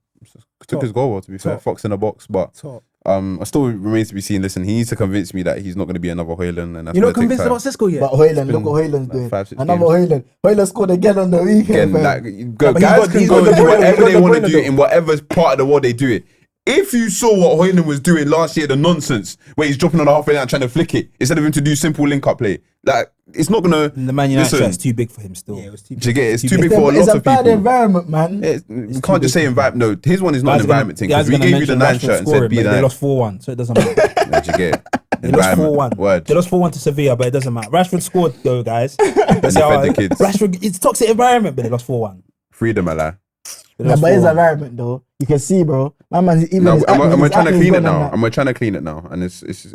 Took his goal well, to be fair. Fox in the box, but I still remains to be seen. Listen, he needs to convince me that he's not going to be another Hoyland. And that's You're not gonna take convinced time. about Sesko yet? But Hoyland, been look what Hoyland's like doing. 5-6 Another games. Hoyland. Hoyland scored again on the weekend. Again, fam. like, but guys he's can got go the and do Bruyne- whatever he's got they the want to Bruyne do though. in whatever part of the world they do it. If you saw what Hoyland was doing last year, the nonsense where he's dropping on the halfway line trying to flick it instead of him to do simple link-up play, like it's not gonna. The Man United listen, shirt's too big for him still. Yeah, it was too do you get it? It's Too too big. big for a It's lot a of bad people. environment, man. Yeah, you can't just say environment. No, his one is not an environment thing because we gave you the 9 shirt and said be They that. lost 4-1, so it doesn't matter. Did you get it? They lost 4-1. Word. They lost 4-1 to Sevilla, but it doesn't matter. Rashford scored though, guys. They say, defend the kids. Rashford, it's toxic environment, but they lost 4-1. Freedom, Allah. They Yeah, lost but his 4-1. environment though, you can see, bro. My man, even No, his and we're his trying to acne's clean it gone on now. that. And we're trying to clean it now, and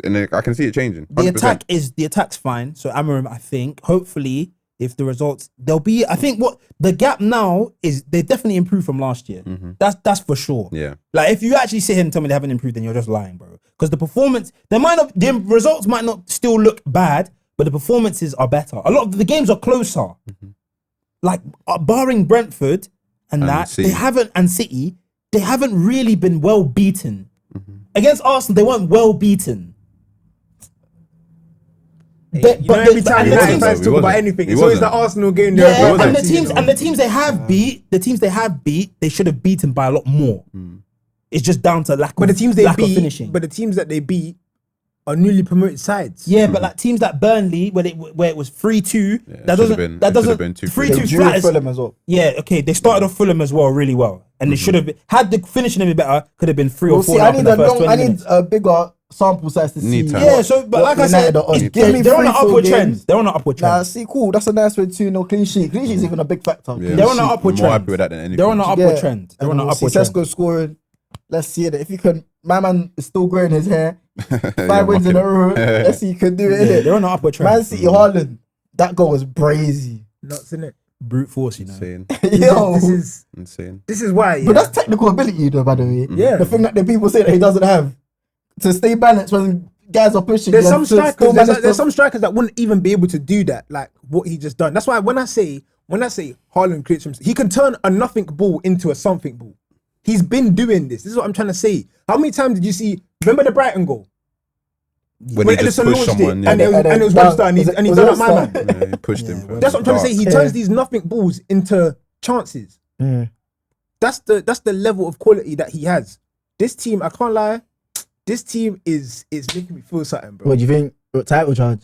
and I can see it changing. 100%. The attack's fine. So Amorim, I think, hopefully, if the results, there'll be. I think what the gap now is, they definitely improved from last year. That's for sure. Yeah. Like if you actually sit here and tell me they haven't improved, then you're just lying, bro. Because the performance, the results might not still look bad, but the performances are better. A lot of the games are closer. Like barring Brentford and that, City. City, they haven't really been well beaten. Against Arsenal, they weren't well beaten. You know, every time and the United teams- fans talk He about wasn't. anything, He it's always the wasn't. Arsenal game. Yeah, they're and the actually, teams you and know. the teams they have beat, they should have beaten by a lot more. It's just down to lack But the of teams they lack of beat, finishing. but the teams that they beat are newly promoted sides. Yeah, but like teams like Burnley, where it was 3-2, that should've been- doesn't it should've been 2-3. 3-2 They drew flat with is- Fulham as well. Yeah, okay, they started off Fulham as well really well, and they should have had the finishing been better. Could have been 3 or We'll 4 see. and I up in need the first 20 I need minutes. a bigger sample size to Need see. time. Yeah, so but what like I said, United are on. it's- Give me they're on an 3-4 upward games. trend. They're on an upward Nah, trend. see, cool. That's a nice way to clean sheet. Clean sheet is even a big factor. Yeah. They're on an I'm upward more trend. happy with that than anything. They're on an upward Yeah. trend. They're And on an we'll see upward trend. Sesko scoring. Let's see it. If you can, my man is still growing his hair. Yeah, 5 wins in a marking. row. Let's see, you can do it. Yeah, innit? they're on an upward trend. Man City, Haaland. That goal was brazy. Nuts, innit? Brute force, you know. Insane. Yo, This is why. Yeah. but that's technical ability, though. By the way, Yeah. the thing that the people say that he doesn't have to stay balanced when guys are pushing. There's you some have to still strikers. manage There's to- some strikers that wouldn't even be able to do that, like what he just done. That's why when I say Haaland creates himself, he can turn a nothing ball into a something ball. He's been doing this. This is what I'm trying to say. How many times did you see? Remember the Brighton goal When he just Ederson pushed launched someone, it, yeah. and it was down- Webster, and was he it done up my Webster? man. Yeah, he pushed him. fam. That's what I'm trying to say. He Yeah. turns these nothing balls into chances. Yeah. That's the level of quality that he has. This team, I can't lie. This team is making me feel something, bro. What do you think? Title charge?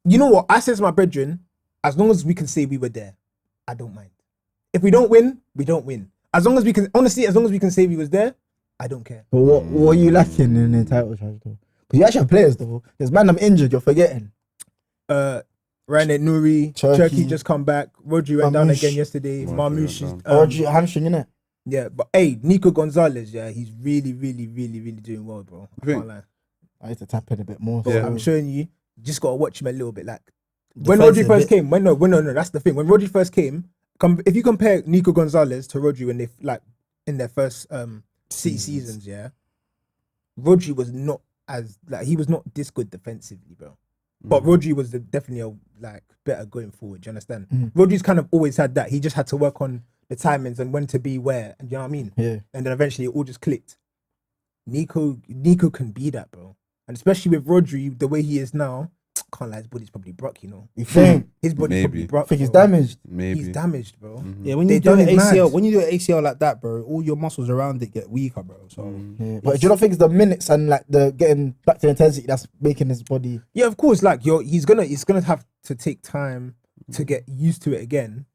You know what? I said to my brethren, as long as we can say we were there, I don't mind. If we don't win, we don't win. As long as we can, honestly, as long as we can say we was there, I don't care. But what are you lacking in the title charge though? Because you actually have players though. There's man, I'm injured. You're forgetting. Ryan Nouri, Turkey just come back. Rodri went down Marmoush. again yesterday. Marmoush is Or hamstring, innit? yeah, but hey, Nico Gonzalez, yeah, he's really, really, really, really doing well, bro. I think- can't lie. I need to tap in a bit more. But Yeah. I'm showing you, just gotta watch him a little bit. Like when Defensive Rodri first bit. came, no, that's the thing. When Rodri first came, if you compare Nico Gonzalez to Rodri when they like in their first City seasons, yeah, Rodri was not as like he was not this good defensively, bro. But Rodri was definitely like better going forward. Do you understand? Rodri's kind of always had that. He just had to work on the timings and when to be where. And you know what I mean? Yeah. And then eventually it all just clicked. Nico can be that, bro. And especially with Rodri, the way he is now, can't lie, his body's probably broke, you know. You think? His body's Maybe. probably broke. I think he's bro. damaged. Maybe. He's damaged, bro. Yeah, when They you do done an it mad. ACL, when you do an ACL like that, bro, all your muscles around it get weaker, bro. So Yeah. But do you not think it's the minutes and like the getting back to intensity that's making his body? Yeah, of course. Like he's gonna have to take time to get used to it again.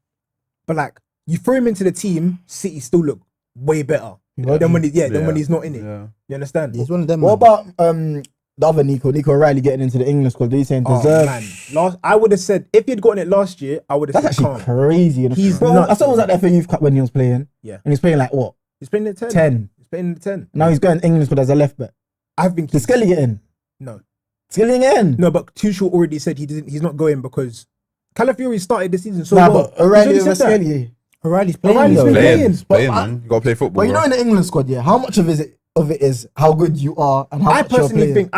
But like you throw him into the team, City still look way better than when when he's not in it. Yeah. You understand? he's one of them. What man. about the other Nico O'Reilly getting into the England squad. He's saying Oh, deserve. man. I would have said, if he'd gotten it last year, I would have That's said actually calm. crazy. He's bro, nuts, I saw he was bro. at the FA Youth Cup when he was playing. Yeah. And he's playing like what? He's playing in the 10. 10. He's playing in the 10. Now he's going England squad as a left back. I think Did Skelly get in? No. Skelly get in? No, but Tuchel already said he's not going because Calafiori started the season so Nah, well. but O'Reilly He's already over said that. Skelly. O'Reilly's playing. O'Reilly's though. been Playing, But man. You gotta play football. But you know, bro. in the England squad, yeah, how much of it is how good you are and how I much you're personally playing?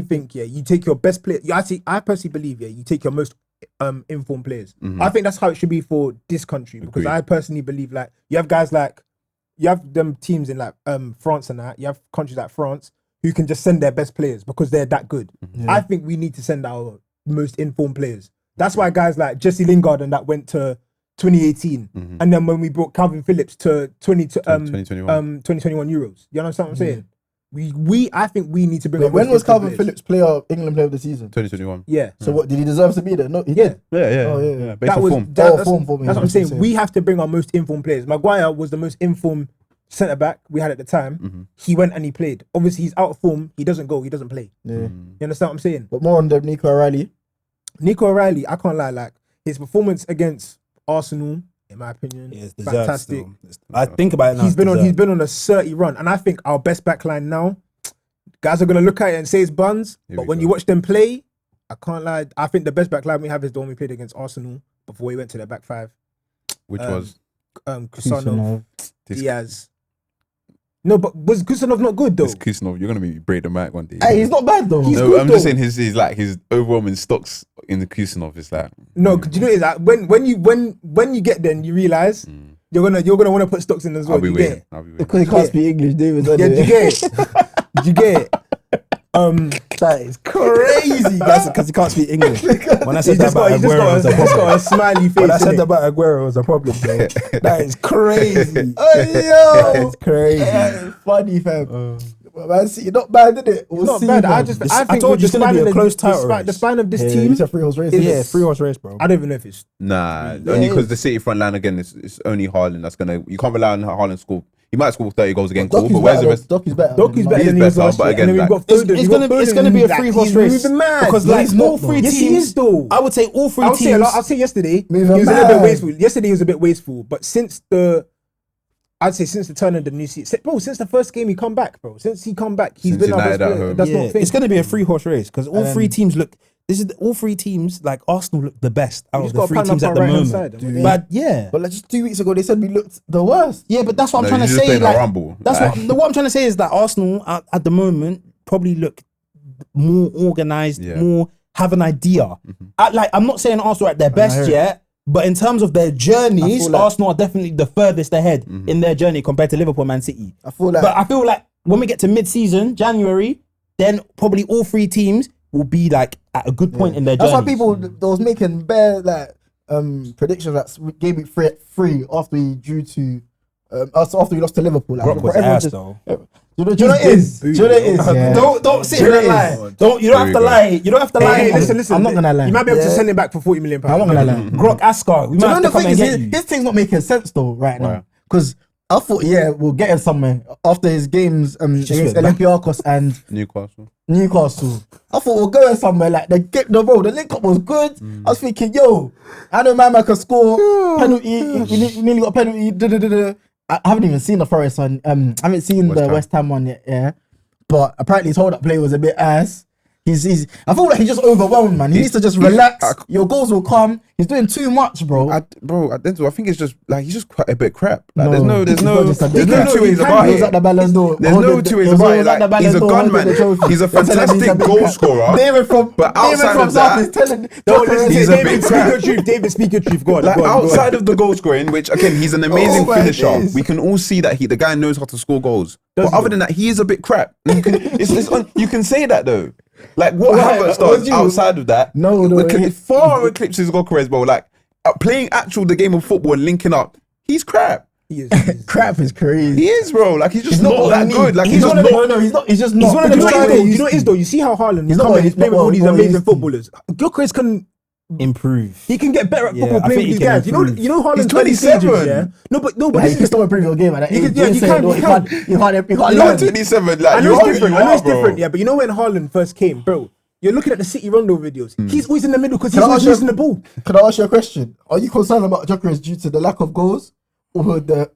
think, yeah, you take your best player. I personally believe, yeah, you take your most informed players. I think that's how it should be for this country because Agreed. I personally believe like you have guys like you have them teams in like France and that. You have countries like France who can just send their best players because they're that good. I think we need to send our most informed players. That's why guys like Jesse Lingard and that went to 2018, and then when we brought Calvin Phillips to 2021 Euros. You understand what I'm saying? I think we need to bring. Wait, our when most was informed Calvin players. Phillips England player of the season? 2021. Yeah. So what, did he deserve to be there? No, he Yeah. did. Yeah. Oh, yeah. Based on form. That's form, what I'm that's what saying. I'm saying. We have to bring our most informed players. Maguire was the most informed centre back we had at the time. He went and he played. Obviously, he's out of form. He doesn't go. He doesn't play. Yeah. You understand what I'm saying? But more on the Nico O'Reilly. Nico O'Reilly, I can't lie. Like his performance against Arsenal, in my opinion, Yeah, it's deserved fantastic. still. I think about it now. He's been deserved. on a 30 run, and I think our best back line now. Guys are gonna look at it and say it's buns, Here but we when go. you watch them play, I can't lie. I think the best back line we have is the one we played against Arsenal before we went to their back five. Which Um, was Kusanov, this, Diaz. No, but was Kusanov not good though? this Kusanov. You're gonna be break the mic one day. Hey, he's not bad though. He's no, good I'm just though. saying his overwhelming stocks in the Kusanov is like No, do you know what it is? Like, when you get there and you realize you're gonna want to put stocks in as well. I'll be You get waiting. it? I'll be waiting. Because he can't speak English, David. Yeah, do you get it? Do you get it? That is crazy. because he can't speak English. When I said that about He just Aguero, it was a problem. got a smiley face. When I said innit? that about Aguero, it was a problem, bro. That is crazy. Hey, That yo. is crazy. That is funny, fam. But Man City, not bad, did it? It's not bad. I think told you it's the gonna be span a of close the title span- race. the span of this Yeah, team. it's a free horse race. Yeah, 3-horse race, bro. I don't even know if it's. Nah, Yeah, only it because is. the City front line again is only Haaland that's gonna. You can't rely on Haaland score. He might score 30 goals again, cool, but where's the rest? Docu's better. Docu's better He than is he was better, last but year. again, And then we've like- got Foden. It's We've got gonna be a Foden, 3-horse he's race moving mad. because No, like he's not, all though. three Yes, teams. he is though. I would say all three I'll teams. say yesterday he Moving was a little mad. bit wasteful. Yesterday he was a bit wasteful, but since the turn of the new season, bro, since the first game he come back, bro. Since he come back, he's Since been our best United at player. home. That's Yeah, not thing. it's going to be a 3-horse race because all three teams look. All three teams like Arsenal look the best out He's of got the a three pan teams up at our the right-hand moment. side. But yeah, But like just 2 weeks ago, they said we looked the worst. yeah, but that's what I'm No, trying to he's just say. playing a Like, rumble. that's what I'm trying to say is that Arsenal at the moment probably look more organized, Yeah. more have an idea. I'm not saying Arsenal are at their hear best it. yet, but in terms of their I journeys, feel like- Arsenal are definitely the furthest ahead in their journey compared to Liverpool, Man City. I feel like But I feel like when we get to mid-season, January, then probably all three teams will be like at a good point in their that's journey. why people that was making bare like predictions that gave me free after we drew to after we lost to Liverpool. Like, Brock was everyone ass just- though. Do you know what it is? Do you know what it is? Yeah. Don't sit Do here you and know what lie. it is? You don't have There to we go. lie. You don't have to lie. Hey, listen. I'm not gonna lie. You might be able to Yeah. send him back for 40 million pounds. I'm not gonna lie. Grok Ascar. We Do might you have know to the come thing and is, get you. his thing's not making sense though right Why? now. Because I thought, yeah, we'll get him somewhere after his games against get back. Olympiacos and Newcastle. Newcastle. I thought we'll go somewhere like the link up was good. I was thinking, yo, I know man can score penalty. We nearly got a penalty. I haven't even seen the Forest one. I haven't seen West the Ham. West Ham one yet. Yeah, but apparently his hold up play was a bit ass. I feel like he's just overwhelmed, man. He needs to just relax. Your goals will come. He's doing too much, bro. Denzel, I think it's just like he's just quite a bit crap. Like, No, there's he's no not just a bit two crap. ways He about was it. at the Ballon d'Or. There's no two ways about it. Like, he's a gunman. He's a fantastic goal scorer. David from But outside from of South that- is telling. No, listen, He's a David, big speak crap. your truth. David, speak your truth. Go on. Like go on, outside of the goal scoring, which again he's an amazing my finisher. days. We can all see that the guy knows how to score goals. Does But he? other than that, he is a bit crap. And you can say that though. Like what Why? Havertz What does you- outside of that, No, it far eclipses Gokeres, bro. Like playing the game of football and linking up, he's crap. He is. Crap is crazy. He is, bro. Like he's just not what that I mean. good. Like he's he's just one of not. the, no, he's not. He's just not. He's one of He's them not guys what though. he You know what it is though? You see how Haaland He's he's not coming, what he's he's playing with not all these what he amazing used to. footballers. Gyökeres can improve. He can get better at Yeah, football I playing think with he these can guys. improve. You know Haaland's He's early stages, 27. yeah. No, but Like, this you can is still improve your game at that You age. can- yeah, you can. You can't You're learn. 27. I Like, know you it's are, different. you I know are, it's different. bro. Yeah, but you know when Haaland first came, bro. You're looking at the City Rondo videos. He's always in the middle because he's Can I always ask you- losing the ball. Can I ask you a question? Are you concerned about Gyökeres due to the lack of goals or the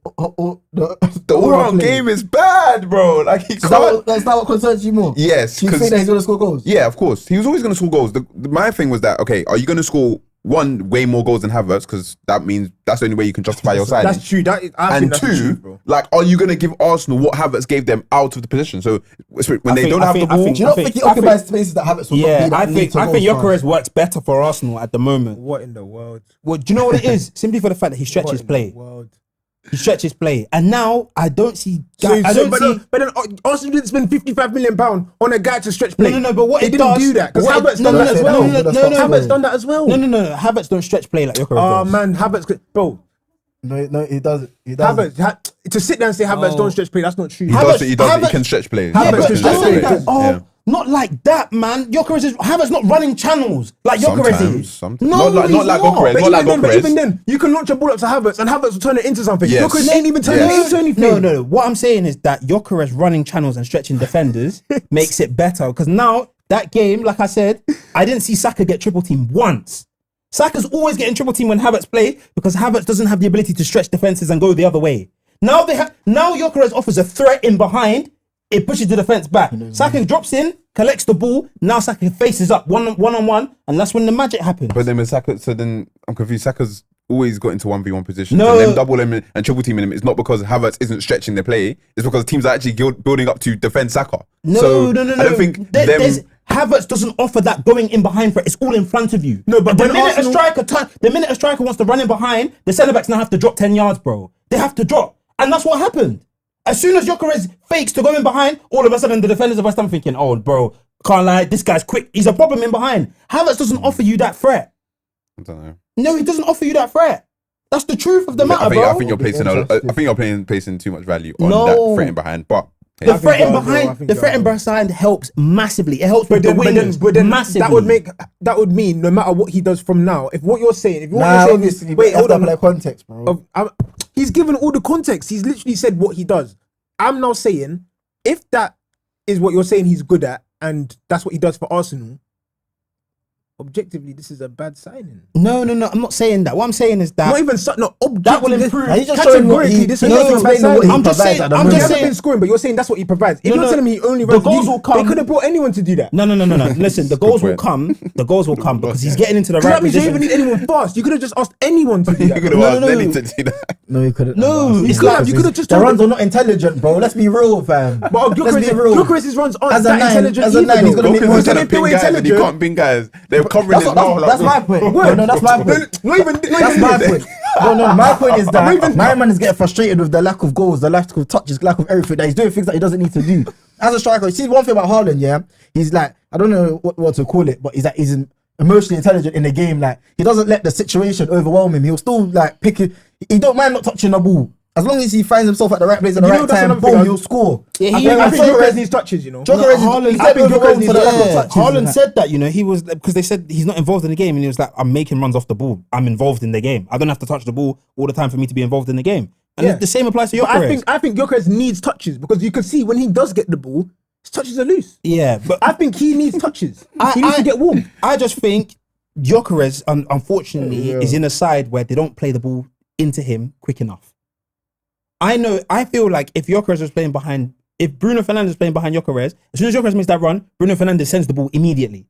The all-round game is bad, bro. Like, he can't. That's not what concerns you more. Yes, Do you think because that he's gonna score goals? yeah, of course, he was always going to score goals. My thing was that, okay, are you going to score way more goals than Havertz? Because that means that's the only way you can justify your signing. That's true. I And think that's the two, truth, bro. like, are you going to give Arsenal what Havertz gave them out of the position? So when they don't have the ball, Do you not think he occupies spaces that Havertz will not Yeah, be that I lead think to goals for Gyökeres us? works better for Arsenal at the moment. What in the world? Well, do you know what it is? Simply for the fact that he What stretches in play. the world? He stretches play, and now I don't see. But see. then Arsenal didn't spend £55 million on a guy to stretch play. No, but what they it didn't does, do that because what it- Havertz no, done no, that no, as no, well. no, no, no, Havertz done that as well. No. Havertz don't stretch play like Gyökeres Oh does. man, Havertz, bro. No, he doesn't. He doesn't. Havertz to sit there and say Havertz don't stretch play. That's not true. he can stretch play. Havertz but can not stretch like play. that. Oh, not like that, man. Havertz not running channels like Gyökeres is. Sometimes. No, Not like he's Gyökeres. But Not like even Gyökeres. then, you can launch a ball up to Havertz and Havertz will turn it into something. Yes. Gyökeres ain't even turning Yes. it into anything. No. What I'm saying is that Gyökeres running channels and stretching defenders makes it better because now that game, like I said, I didn't see Saka get triple team once. Saka's always getting triple team when Havertz play because Havertz doesn't have the ability to stretch defenses and go the other way. Now Gyökeres offers a threat in behind. It pushes the defense back. Saka drops in, collects the ball. Now Saka faces up one on one, and that's when the magic happens. But then with Saka, so then I'm confused. Saka's always got into 1v1 positions. No. And then double him and triple teaming him. It's not because Havertz isn't stretching the play. It's because teams are actually building up to defend Saka. No. I don't think Havertz doesn't offer that going in behind for it. It's all in front of you. No, but the when minute Arsenal- the minute a striker wants to run in behind, the centre backs now have to drop 10 yards, bro. They have to drop, and that's what happened. As soon as Gyökeres fakes to go in behind, all of a sudden the defenders of West Ham thinking, "Oh, bro, can't lie, this guy's quick. He's a problem in behind." Havertz doesn't offer you that threat. I don't know. No, he doesn't offer you that threat. That's the truth of the matter, bro. I think you're placing too much value on No. that threat in behind. But hey, The threat in you are, bro. I behind, think the you threat are, in bro. behind helps massively. It helps with the wingers But then massively. that would mean no matter what he does from now, if what you're saying, if what Nah, you're saying obviously, is, wait, wait, hold on, play context, bro. he's given all the context. He's literally said what he does. I'm now saying, if that is what you're saying he's good at, and that's what he does for Arsenal, objectively, this is a bad signing. No. I'm not saying that. What I'm saying is that Not even no. that will objectively, improve. Are you just showing what categorically, he? this He's is not not a bad explaining what signing. he I'm just provides saying- at the I'm He moment. just hasn't saying- been scoring, but you're saying that's what he provides. If No, you're no. telling me he only The runs, goals will they come. could have brought anyone to do that. No. Listen, the goals will point. come. The goals will come because he's getting into the Because right that means you don't position. even need anyone fast. You could have just asked anyone to do you that. could have No, asked no. Lenny to do that. No, he couldn't. No, He it's could like- have. you could have just The told runs are not intelligent, bro. Let's be real, fam. But Let's be real. Gyökeres' runs aren't As a that nine- intelligent as a either, nine, he's though. gonna make more Because sense. if they were Ping guys and he intelligent, can't ping guys. They're covering his mouth. That's my point. No, that's my point. not even That's my this. point. No, my point is that my man is getting frustrated with the lack of goals, the lack of touches, lack of everything. That he's doing things that he doesn't need to do. As a striker, you see one thing about Haaland, yeah, he's like, I don't know what to call it, but he's like, he's emotionally intelligent in the game. Like, he doesn't let the situation overwhelm him. He'll still like pick it. He don't mind not touching the ball. As long as he finds himself at the right place at the You know, right that's time, another thing boom, I- he'll score. Yeah, I think Gyökeres needs touches, you know. Gyökeres is I think overwhelmed Gyökeres for the lack of needs- touches. Haaland said that, he was, because they said he's not involved in the game, and he was like, I'm making runs off the ball. I'm involved in the game. I don't have to touch the ball all the time for me to be involved in the game. And Yeah. the same applies to But Gyökeres. I think Gyökeres needs touches because you can see when he does get the ball, his touches are loose. Yeah, but I think he needs touches. He needs to get warm. I just think Gyökeres, unfortunately, is in a side where they don't play the ball into him quick enough. I feel like if Gyökeres was playing behind, if Bruno Fernandes is playing behind Gyökeres, as soon as Gyökeres makes that run, Bruno Fernandes sends the ball immediately.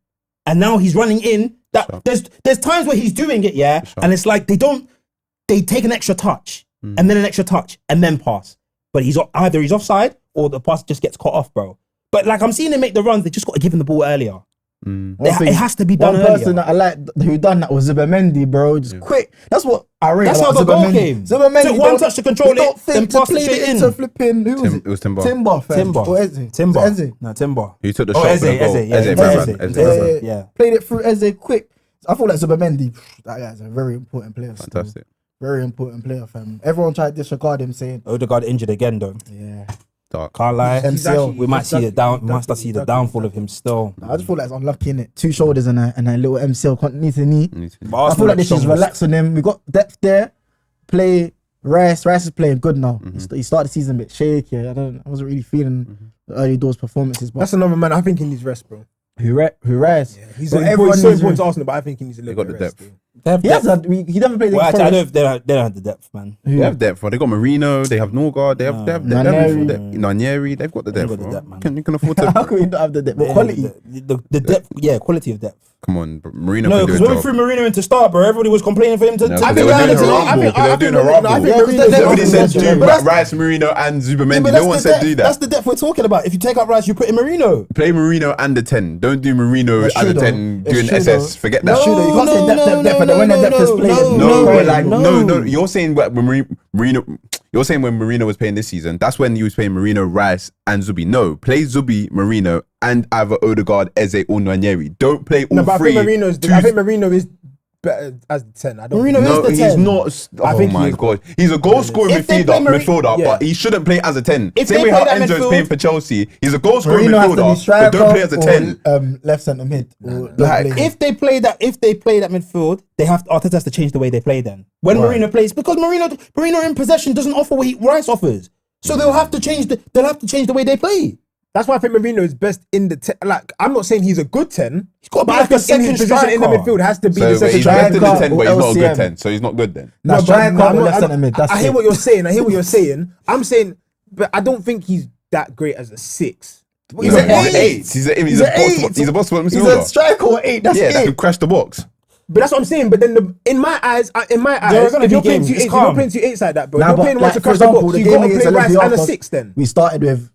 And now he's running in. There's times where he's doing it, yeah, and it's like they take an extra touch and then an extra touch and then pass. But either he's offside or the pass just gets cut off, bro. But like I'm seeing him make the runs, they just got to give him the ball earlier. It has to be done One earlier. person that I like who done that was Zubimendi, bro. Just quick. That's what I rate. That's about how the goal Zubimendi. came. Zubimendi Took one touch to control he don't it, then think to passed it play straight into in. flipping. Who was it? It was Timber. Timber, fam. Timber. Or Eze. Timber. Was it Eze? No, Timber. He took the Oh, shot Eze, for the goal. Eze, yeah, Eze, Eze, Brandz, Eze. Eze. Yeah. Played it through Eze quick. I feel like Zubimendi, that guy's a very important player. still. Fantastic. Very important player, fam. Everyone tried to disregard him saying, Odegaard injured again, though. yeah. Dark. Can't lie. MCL. We might see we might start see the downfall of him still. I just feel like it's unlucky in it. 2 shoulders and a little MCL continues to knee. But I feel like they should just relax on him. We got depth there. Play Rice is playing good now. He started the season a bit shaky. I wasn't really feeling the early doors performances. But That's another man. I think he needs rest, bro. who Rice? Yeah, he's But so important to Arsenal, but I think he needs a They little got bit the of rest. depth. They have Yes, depth. he never played Well, against actually, I don't know Forest. if they don't have the depth, man. They have depth, bro. They got Marino, they have Norgard, they have Nanieri. Nanieri. They've got the They've depth, got the bro. depth, man. You can afford to. How can we not have the depth? But quality. The depth, yeah, quality of depth. Come on, bro. Marino No, can do because a when we job. threw Marino in to start, bro, everybody was complaining for him to. No, to they be were behind doing the team. Harabo. They were doing I Harabo. think Nobody said Yeah, do but that's- Rice, Marino, and Yeah, Zubamendi. but No that's one the said depth- do That's that. the depth we're talking about. If you take out Rice, you put in Marino. Play Marino and the 10. Don't do Marino It's as true a though. 10 It's doing true SS. though. Forget That's that. true though. You can't say depth, but when the depth is playing. No. You're saying when Marino. You're saying when Marino was playing this season, that's when you was playing Marino, Rice, and Zubi. No, play Zubi, Marino, and either Odegaard, Eze, or Nanieri. Don't play all No, but three. I think Marino is better as the 10. I don't. Marino think- is No, the he's 10. not. I Oh think he my is. god, he's a goal scoring If they play midfielder, yeah. but he shouldn't play as a 10. If Same they way how play that Enzo's midfield- playing for Chelsea, he's a goal scoring Marino has to be midfielder, striker but don't play as a 10. or left centre mid. Like, If they play that midfield, Arteta has to change the way they play. Then when Right. Marino plays, because Marino in possession doesn't offer what Rice offers, so they'll have to change the way they play. That's why I think Marino is best in the 10. Like, I'm not saying he's a good 10. He's got to be But I like a think in second his position in the striker. midfield has to be so the second he's better striker. than the 10, but he's not a good LCM. 10. So he's not good then. Now, but striker I'm or not- left centre mid. That's I hear it. what you're saying. I'm saying, but I don't think he's that great as a 6. He's an a eight. 8. He's a He's an eight. He's a boss He's a midfielder. striker or 8. That's Yeah, that it. can crash the box. But that's what I'm saying. But then in my eyes, gonna if be you're playing games, 2 it's 8s, you're calm. playing 2 8s like that, bro. Nah, You're but playing one like, to for crash the example, box. the You game got to against play Rice Olympiacos, and a 6 then. We started with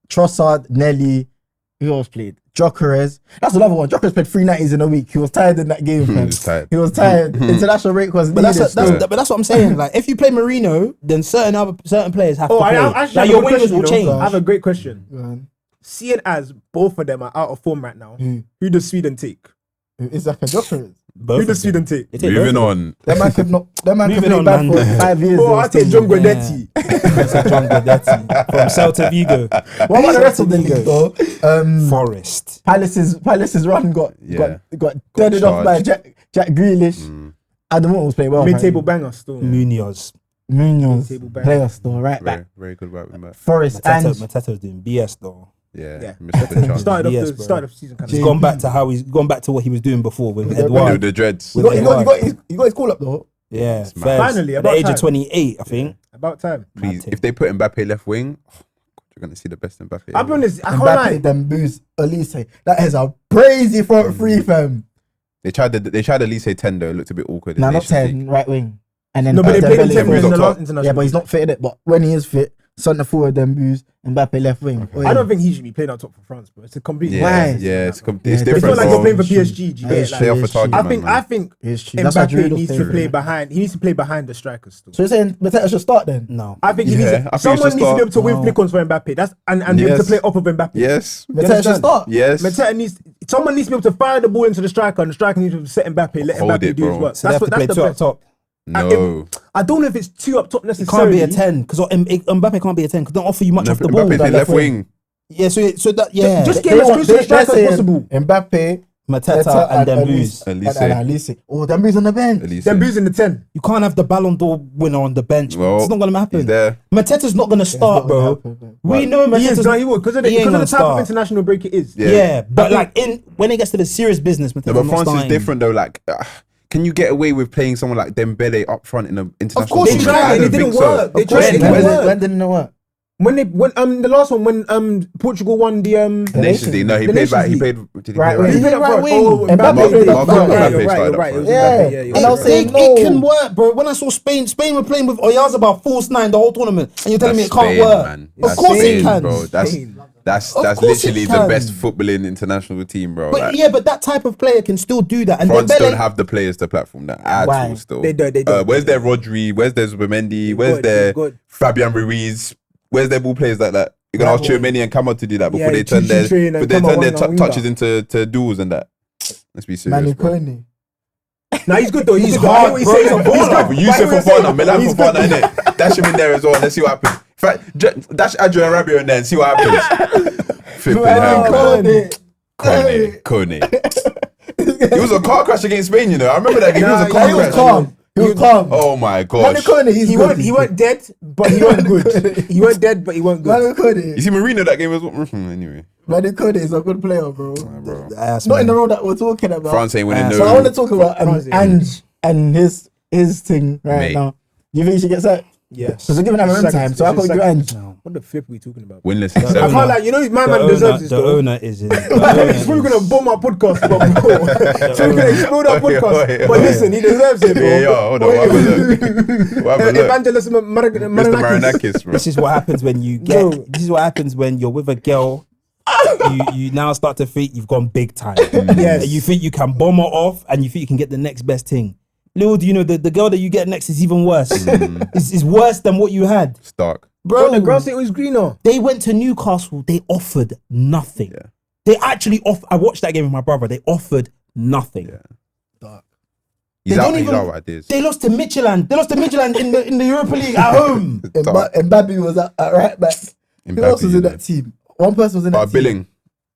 Trossard, Nelly. Who else played? Jokeres. That's another one. Jokeres played 390s in a week. He was tired in that game. fam. was tired. He was tired. International break was But needed. but that's what I'm saying. Like if you play Marino, then certain players have to play. I Like your wingers will I change. have a great question. Man. Seeing as both of them are out of form right now, who does Sweden take? It's like a Jokeres. Both Who does of them. Sweden take? They take Moving both of on. That man could not. That man could Moving play on, bad man. for 5 years. Oh, I take John Yeah. Guidetti. them. John Guidetti from Celta Vigo. What about the rest of the league though? Forest. Palace's run got deaded off by charged. Jack Grealish. Adam Walton was playing well. Mid-table banger still. Munoz. Munoz Mid-table banger. player still right back. Very good work with that. Forest and Mateto's doing BS though. Yeah, Yeah. missed the chance. Started Yes, off bro. the season kind He's of. gone back to what he was doing before with When they were Edouard. the dreads. he got his call up though. Yeah, mad. first. Finally, at the about age time. of 28, I think. About time. Please, Mad if they put Mbappe left wing, oh, God, you're gonna see the best Mbappe. I'll be honest, I can't Mbappe, lie. then Boost, Elise. That is a crazy front three, fam. They tried at least say 10 though. It looked a bit awkward. in Nah, not Nations League. 10, right wing. And then No, but they played him Dembele 10 front. minutes in the top. last international. Yeah, but he's not fit in it. But when he is fit, centre forward, then Boost, Mbappe left wing. I don't think he should be playing on top for France, bro. It's a complete. Yeah, Why? yeah, it's Yeah, different. It's not like bro. you're playing for PSG. Do you Yeah, get it's it? Stay true. off the target, I man. think It's true. That's what Mbappe Giroud needs to said, play yeah. behind. He needs to play behind the strikers still. So you're saying Mateta should start then? No. I think he Yeah, needs I think he someone should needs to be start. able to win No. flick-ons for Mbappe. That's and be able to Yes. play off of Mbappe. Yes, Mateta should understand? start. yes. Mateta needs someone needs to be able to fire the ball into the striker, and the striker needs to set Mbappe, let Hold Mbappe it, do his bro. work. So they have to play That's two the up best. top. No. I don't know if it's two up top It necessarily. can't be a 10 because Mbappe can't be a 10 because don't offer you much No, off the ball. Mbappe play that left wing. Yeah, so that yeah. Just They get as want- close to the they're striker as saying possible. Mbappe, Mateta and then Booze. Elise. And Elise. Oh, Dembele's on the bench. Elise. Then Boo's in the 10. You can't have the Ballon d'Or winner on the bench. Well, it's not gonna He's happen. there. Mateta's not gonna start, bro. We know He is, Mateta's no, he will because of the he ain't type gonna of start. international break it is. Yeah. Yeah, but like when it gets to the serious business, Mateta's No, but not France starting. is different though. Like, can you get away with playing someone like Dembele up front in an international? course They you game? can. tried I it, don't it didn't think so. work. They Of course tried it, you it didn't can. work. When didn't it work? When the last one when Portugal won the Nations League. No, he The played back. He Nations played. Did he Right play wing. He played up Right front. wing. Oh, Mbappe Mbappe played played up up front. front. Mbappe You're right, started you're up right. It was front. Mbappe, Yeah. yeah, And I was saying It no. can work, bro. When I saw Spain were playing with Oyarzabal false 9 the whole tournament, and you're telling me it can't Spain, work. man. Of That's course Spain, it can. bro. That's Of course it literally the can. best footballing international team, bro. But Like, yeah, but that type of player can still do that. And France Dembele, don't have the players to platform that at Why? all. Still, They don't. Where's their Rodri? Where's their Zubamendi? Where's good, their good. Fabian Ruiz? Where's their ball players like that? You're gonna ask Jeremie and Kama to do that before Yeah, they turn their Chichi and before they Kama turn their one on touches winger. into duels and that. Let's be serious, Manu bro. Kone. Nah, he's good though. He's good. hard, I hear bro. what He's a saying. baller. good. Yusuf But I hear what Fofana, saying. Milan He's Fofana, good. innit? Dash him in there as well. Let's see what happens. In fact, dash Adrian Rabiot in there and see what happens. Flipping hell, man. Kone. It was a car crash against Spain, you know. I remember that game. It was a car He was crash. calm. He was calm. Oh my Manu gosh. Kone, he's He good. weren't dead, but he weren't good. He weren't dead, but he weren't good. Manu You Kone. see Marino that game as well? Anyway, Manu Kone is a good player, bro. bro. Not in the role that we're talking about. France ain't winning So I want to no. talk about France, and his thing right Mate. now. Do you think he should get sacked? Yes. Because we're giving him a run time, so I can't do Ange. What the flip are we talking about? Winless in I seven. can't like, you know, my man deserves this The though. owner is in. He's probably gonna bomb our podcast, but bro, he's gonna explode our podcast. But listen, he deserves it, bro. Yeah, yo, hold on. What happened? Look? What happened? Look? Evangelist Mr. Maranakis. Maranakis, bro. This is what happens when you Bro. get. This is what happens when you're with a girl. You now start to think you've gone big time. Yes. You think you can bomb her off, and you think you can get the next best thing. Little do you know, the girl that you get next is even worse. It's worse than what you had, Stark. Bro, bro. the grass ain't always greener. They went to Newcastle. They offered nothing. Yeah. They actually I watched that game with my brother. They offered nothing. Yeah. They He's don't out. He's even- out. What ideas? They lost to Midtjylland. They lost to Midtjylland in the Europa League at home. And Babi was at right back. Who else was in that team? One person was in that team. Billing.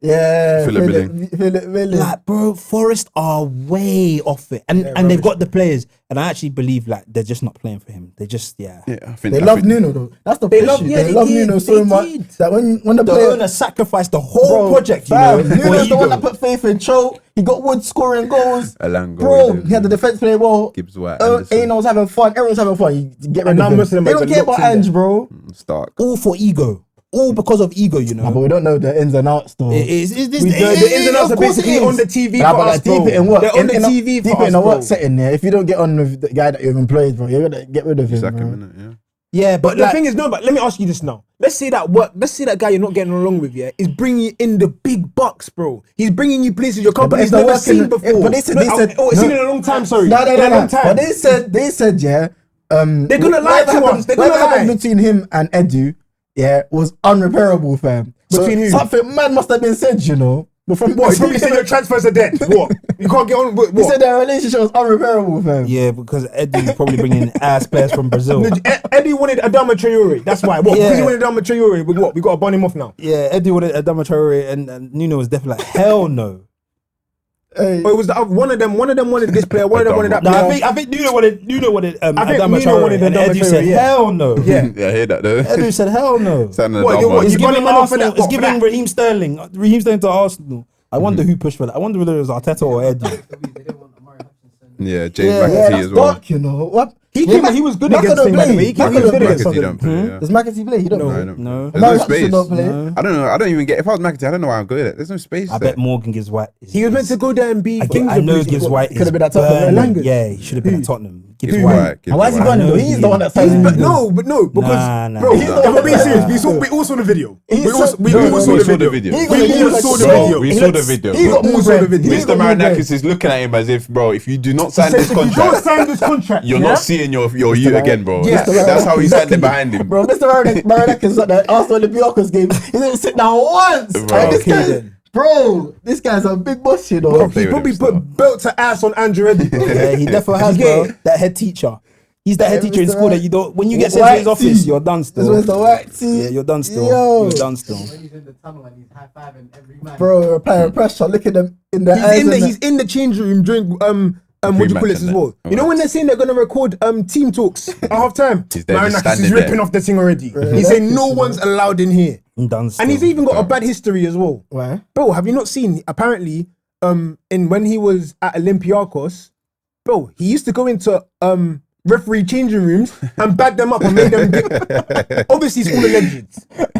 Yeah, Philip Philip Billing. Like, bro, Forest are way off it, and they've got the players. And I actually believe like they're just not playing for him. They just Yeah, I think They I love think- Nuno though. That's the They issue. love- yeah, They they love did. Nuno so They much did. that when the the player owner sacrificed the whole project. You fam, know, for Nuno's the one that ego. put faith in Cho. He got Wood scoring goals. Alango, Bro, he did. he had the defense play well. Gibbs White. Anderson. Aino was having fun. Everyone's having fun. You get rid And of now him. most of them They are don't care locked about in Ange, there. bro. Stark. All for ego. All because of ego. You know. Nah, but we don't know the ins and outs though. The The ins and outs are basically on the TV Nah, for but us, like, bro. deep it in work. They're on the TV deep for it us, in a bro. work setting there. If you don't get on with the guy that you've employed, bro, you're gonna get rid of him, Sack bro. him, innit? Yeah. Yeah, But but the like, thing is, no, but let me ask you this now. Let's say that guy you're not getting along with, yeah, is bringing you in the big bucks, bro. He's bringing you places your company's it's not never working. seen before. But they said- it's seen in a long time, sorry. No, In a long time. But they said, yeah. They're gonna lie whatever to happened- us. They're gonna whatever happened lie. between him and Edu, yeah, was unrepairable, fam. Between who? Something mad must have been said, you know. But from What? He probably said your transfers are dead. What? You can't get on with he what? said their relationship was unrepairable, fam. yeah, because Eddie's probably bringing ass players from Brazil. Eddie wanted Adama Traore. That's why. What? Because he Yeah. wanted Adama Traore. With what? We got to burn him off now. Yeah, Eddie wanted Adama Traore, and Nuno was definitely like, hell no. Hey, Or it was one of them wanted this player. One of them wanted that No, player. I think Nuno wanted I think Adama Nuno Traore, wanted and Adama Eddie Traore, said yeah. hell no. Yeah. Yeah, I hear that though. Eddie said hell no. Sounding What, a you- dumb what, man. He's you- giving giving man off for Arsenal. that- He's what, for giving that? Raheem Sterling to Arsenal. I wonder who pushed for that. I wonder whether it was Arteta or Eddie. Yeah, James yeah, McAtee that's as well. dark, you know. What? He was good against Mac him, don't by the way. play. He was Mac good don't against play. McAtee don't play. Sunderland. Yeah. Does McAtee play? He don't No. play. No. There's no Mac space. don't play. No. I don't know. I don't even get. If I was McAtee, I don't know why I'm good at it. There's no space. I there. bet Morgan Gibbs White. He was meant to go there and be. I know Gibbs White Could have is been at Tottenham. burning. Langers. Yeah, he should have been at Tottenham. Gibbs Gibbs White. White. And why is he Gibbs going I though? know He's he the one is. that signed But him. no, because Nah. bro, He's the if I'm one being that- serious, we all saw the video. He's We all so- we no, all no, saw we the saw the video. video. He We got- he all got saw the so- video. We he saw got- the video. He got We more saw the bread. video. He Mr. got more bread. Maranakis is looking at him as if, bro, if you do not sign this If you don't contract, sign this contract, you're yeah? not seeing your you again, bro. Yeah. That's how he's standing behind him. Bro, Mr. Maranakis at the Arsenal Olympiacos game, he didn't sit down once. Bro, And this okay guy, then. bro, this guy's a big boss, you know. Bro, play he with probably him put still. belt to ass on Andrew Eddy. bro. Yeah, he definitely has, You bro. get it? That head teacher. He's that head Yeah, teacher in Mr. school that you don't. When you get sent to his White office, tee. you're done This still. was the white tee. Yeah, you're done still. Yo. You're done still. When he's in the tunnel and he's high-fiving every man. Bro, applying pressure, look at them in the eyes. He's in the change room during what do you call it Pre-match as and well? that. You know when they're saying they're gonna record team talks at half time? He's there just Maranakis is standing ripping there. off the thing already. He's saying no one's allowed in here. I'm done still. And he's even got a bad history as well. Why? Bro, have you not seen apparently in when he was at Olympiacos, bro, he used to go into referee changing rooms and bag them up and make them obviously it's all alleged.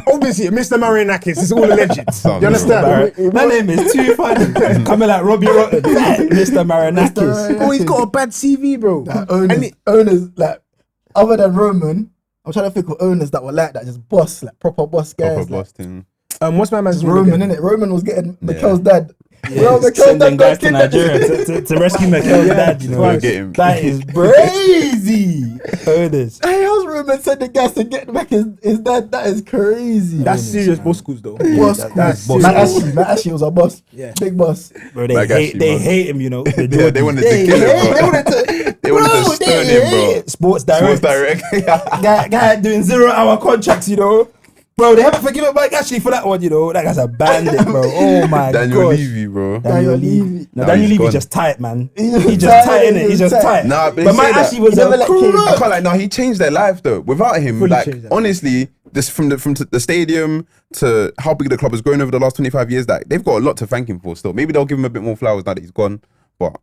Obviously Mr. Maranakis is all alleged. You understand? My name is too funny. Coming like Robbie Rotten. Mr. Maranakis. Bro, he's got a bad CV, bro. Owners, like, other than Roman, I'm trying to think of owners that were like that, just boss, like proper boss guys. Proper Like, boss thing. What's my man's name Roman, again? innit? Roman was getting Mikel's dad. Well, Mikel's sending dad guys got to Nigeria to rescue Mikel's dad. You know, We'll get him. that is crazy. Owners. Hey, I was rumored sending guys to get back his dad. That is crazy. That's serious boss schools though. boss. That's Matt Ashley was our boss. Yeah. Big boss. Bro, Like actually, they man. hate him, you know. The Yeah, they Geordies. wanted to kill him, bro. They wanted to stone him, bro. Sports Sports Direct. Direct. guy doing 0-hour contracts, you know. Bro, they haven't forgiven Mike Ashley for that one, you know. That guy's a bandit, bro. Oh my Daniel gosh. Levy, bro. Daniel Levy. No, Nah, Daniel he's Levy's gone. just tight, man. He's He's just tight, tight, innit? He's just tight. Nah, but But they Mike say that. Ashley was He never a let Kane- crook. I can't like. No, he changed their life though. Without him, Fully like changed their life. honestly, this from the stadium to how big the club has grown over the last 25 years. That they've got a lot to thank him for. Still, maybe they'll give him a bit more flowers now that he's gone. But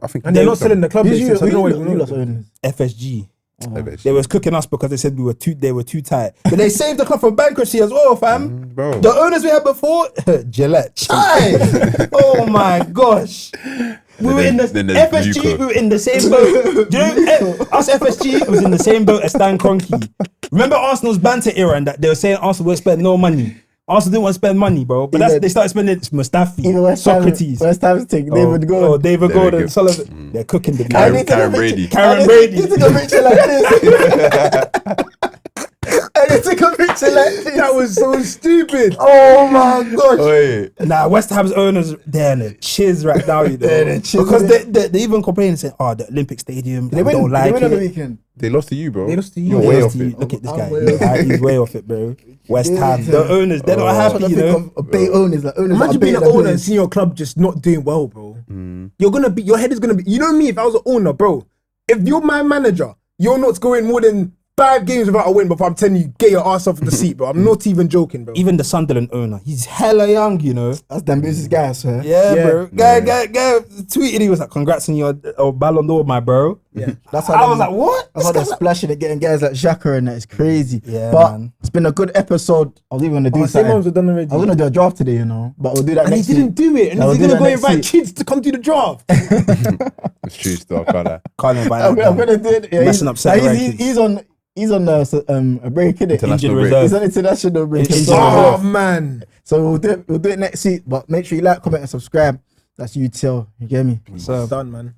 I think And they're not selling the club. Who's They you? said, so Who no way, you no lot way. owners? FSG. Oh. They was cooking us because they said they were too tight. But they saved the club from bankruptcy as well, fam. bro. The owners we had before, Gillette. Chai. Oh my gosh. We were in the Then there's FSG, Luca. we were in the same boat. Do you know, us FSG was in the same boat as Stan Kroenke. Remember Arsenal's banter era and that they were saying Arsenal will spend no money. Arsenal didn't want to spend money, bro. But Even- they started spending Mustafi, Even West Socrates. Ham's thing. David Gordon. David There we Gordon, go. Sullivan. They're cooking the I game. need to Karen go Brady. picture- Karen I need- Brady. need to go picture like this. I need to go picture like this. That was so stupid. Oh my gosh. Wait. Nah, West Ham's owners, they're in the chiz right now, you know. They're in the chiz, because innit? they even complain and say, oh, the Olympic Stadium, They we don't win. like They win on the it. weekend. They lost to you, bro. They lost to you. You're They way Lost off to you. it. Look at this I'm guy. way Look off how he's way off it, bro. West Yeah, Ham, the owners, they're not I'm happy, trying you to know. think of Bay owners. Like owners Imagine that being are an bigger than owner and players. seeing your club just not doing well, bro. You're gonna be, your head is gonna be. You know me, if I was an owner, bro. If you're my manager, you're not going more than 5 games without a win. Before I'm telling you, get your ass off the seat, bro. I'm not even joking, bro. Even the Sunderland owner, he's hella young, you know. That's Dambuse's guy, I swear. Yeah, Yeah. bro. Guy tweeted, he was like, congrats on your Ballon d'Or, my bro. Yeah. That's I was like, what? That's how they're splashing it, getting guys like Xhaka and that. It's crazy. Yeah, but man. it's been a good episode. I was even gonna do Oh, same ones something. were done already. I was gonna do a draft today, you know, but we'll do that and he next didn't week. do it. And Yeah, he's we'll do gonna go that next invite week. kids to come do the draft. It's true stuff, can't I? Can't invite I'm that. gonna do it. Yeah, Messing up set rankings. He's on a break, innit? International Injured break. reserve. He's on international break. Injured Oh reserve. man. So we'll do it next week. But make sure you like, comment, and subscribe. That's UTL. You get me? So, Done, man.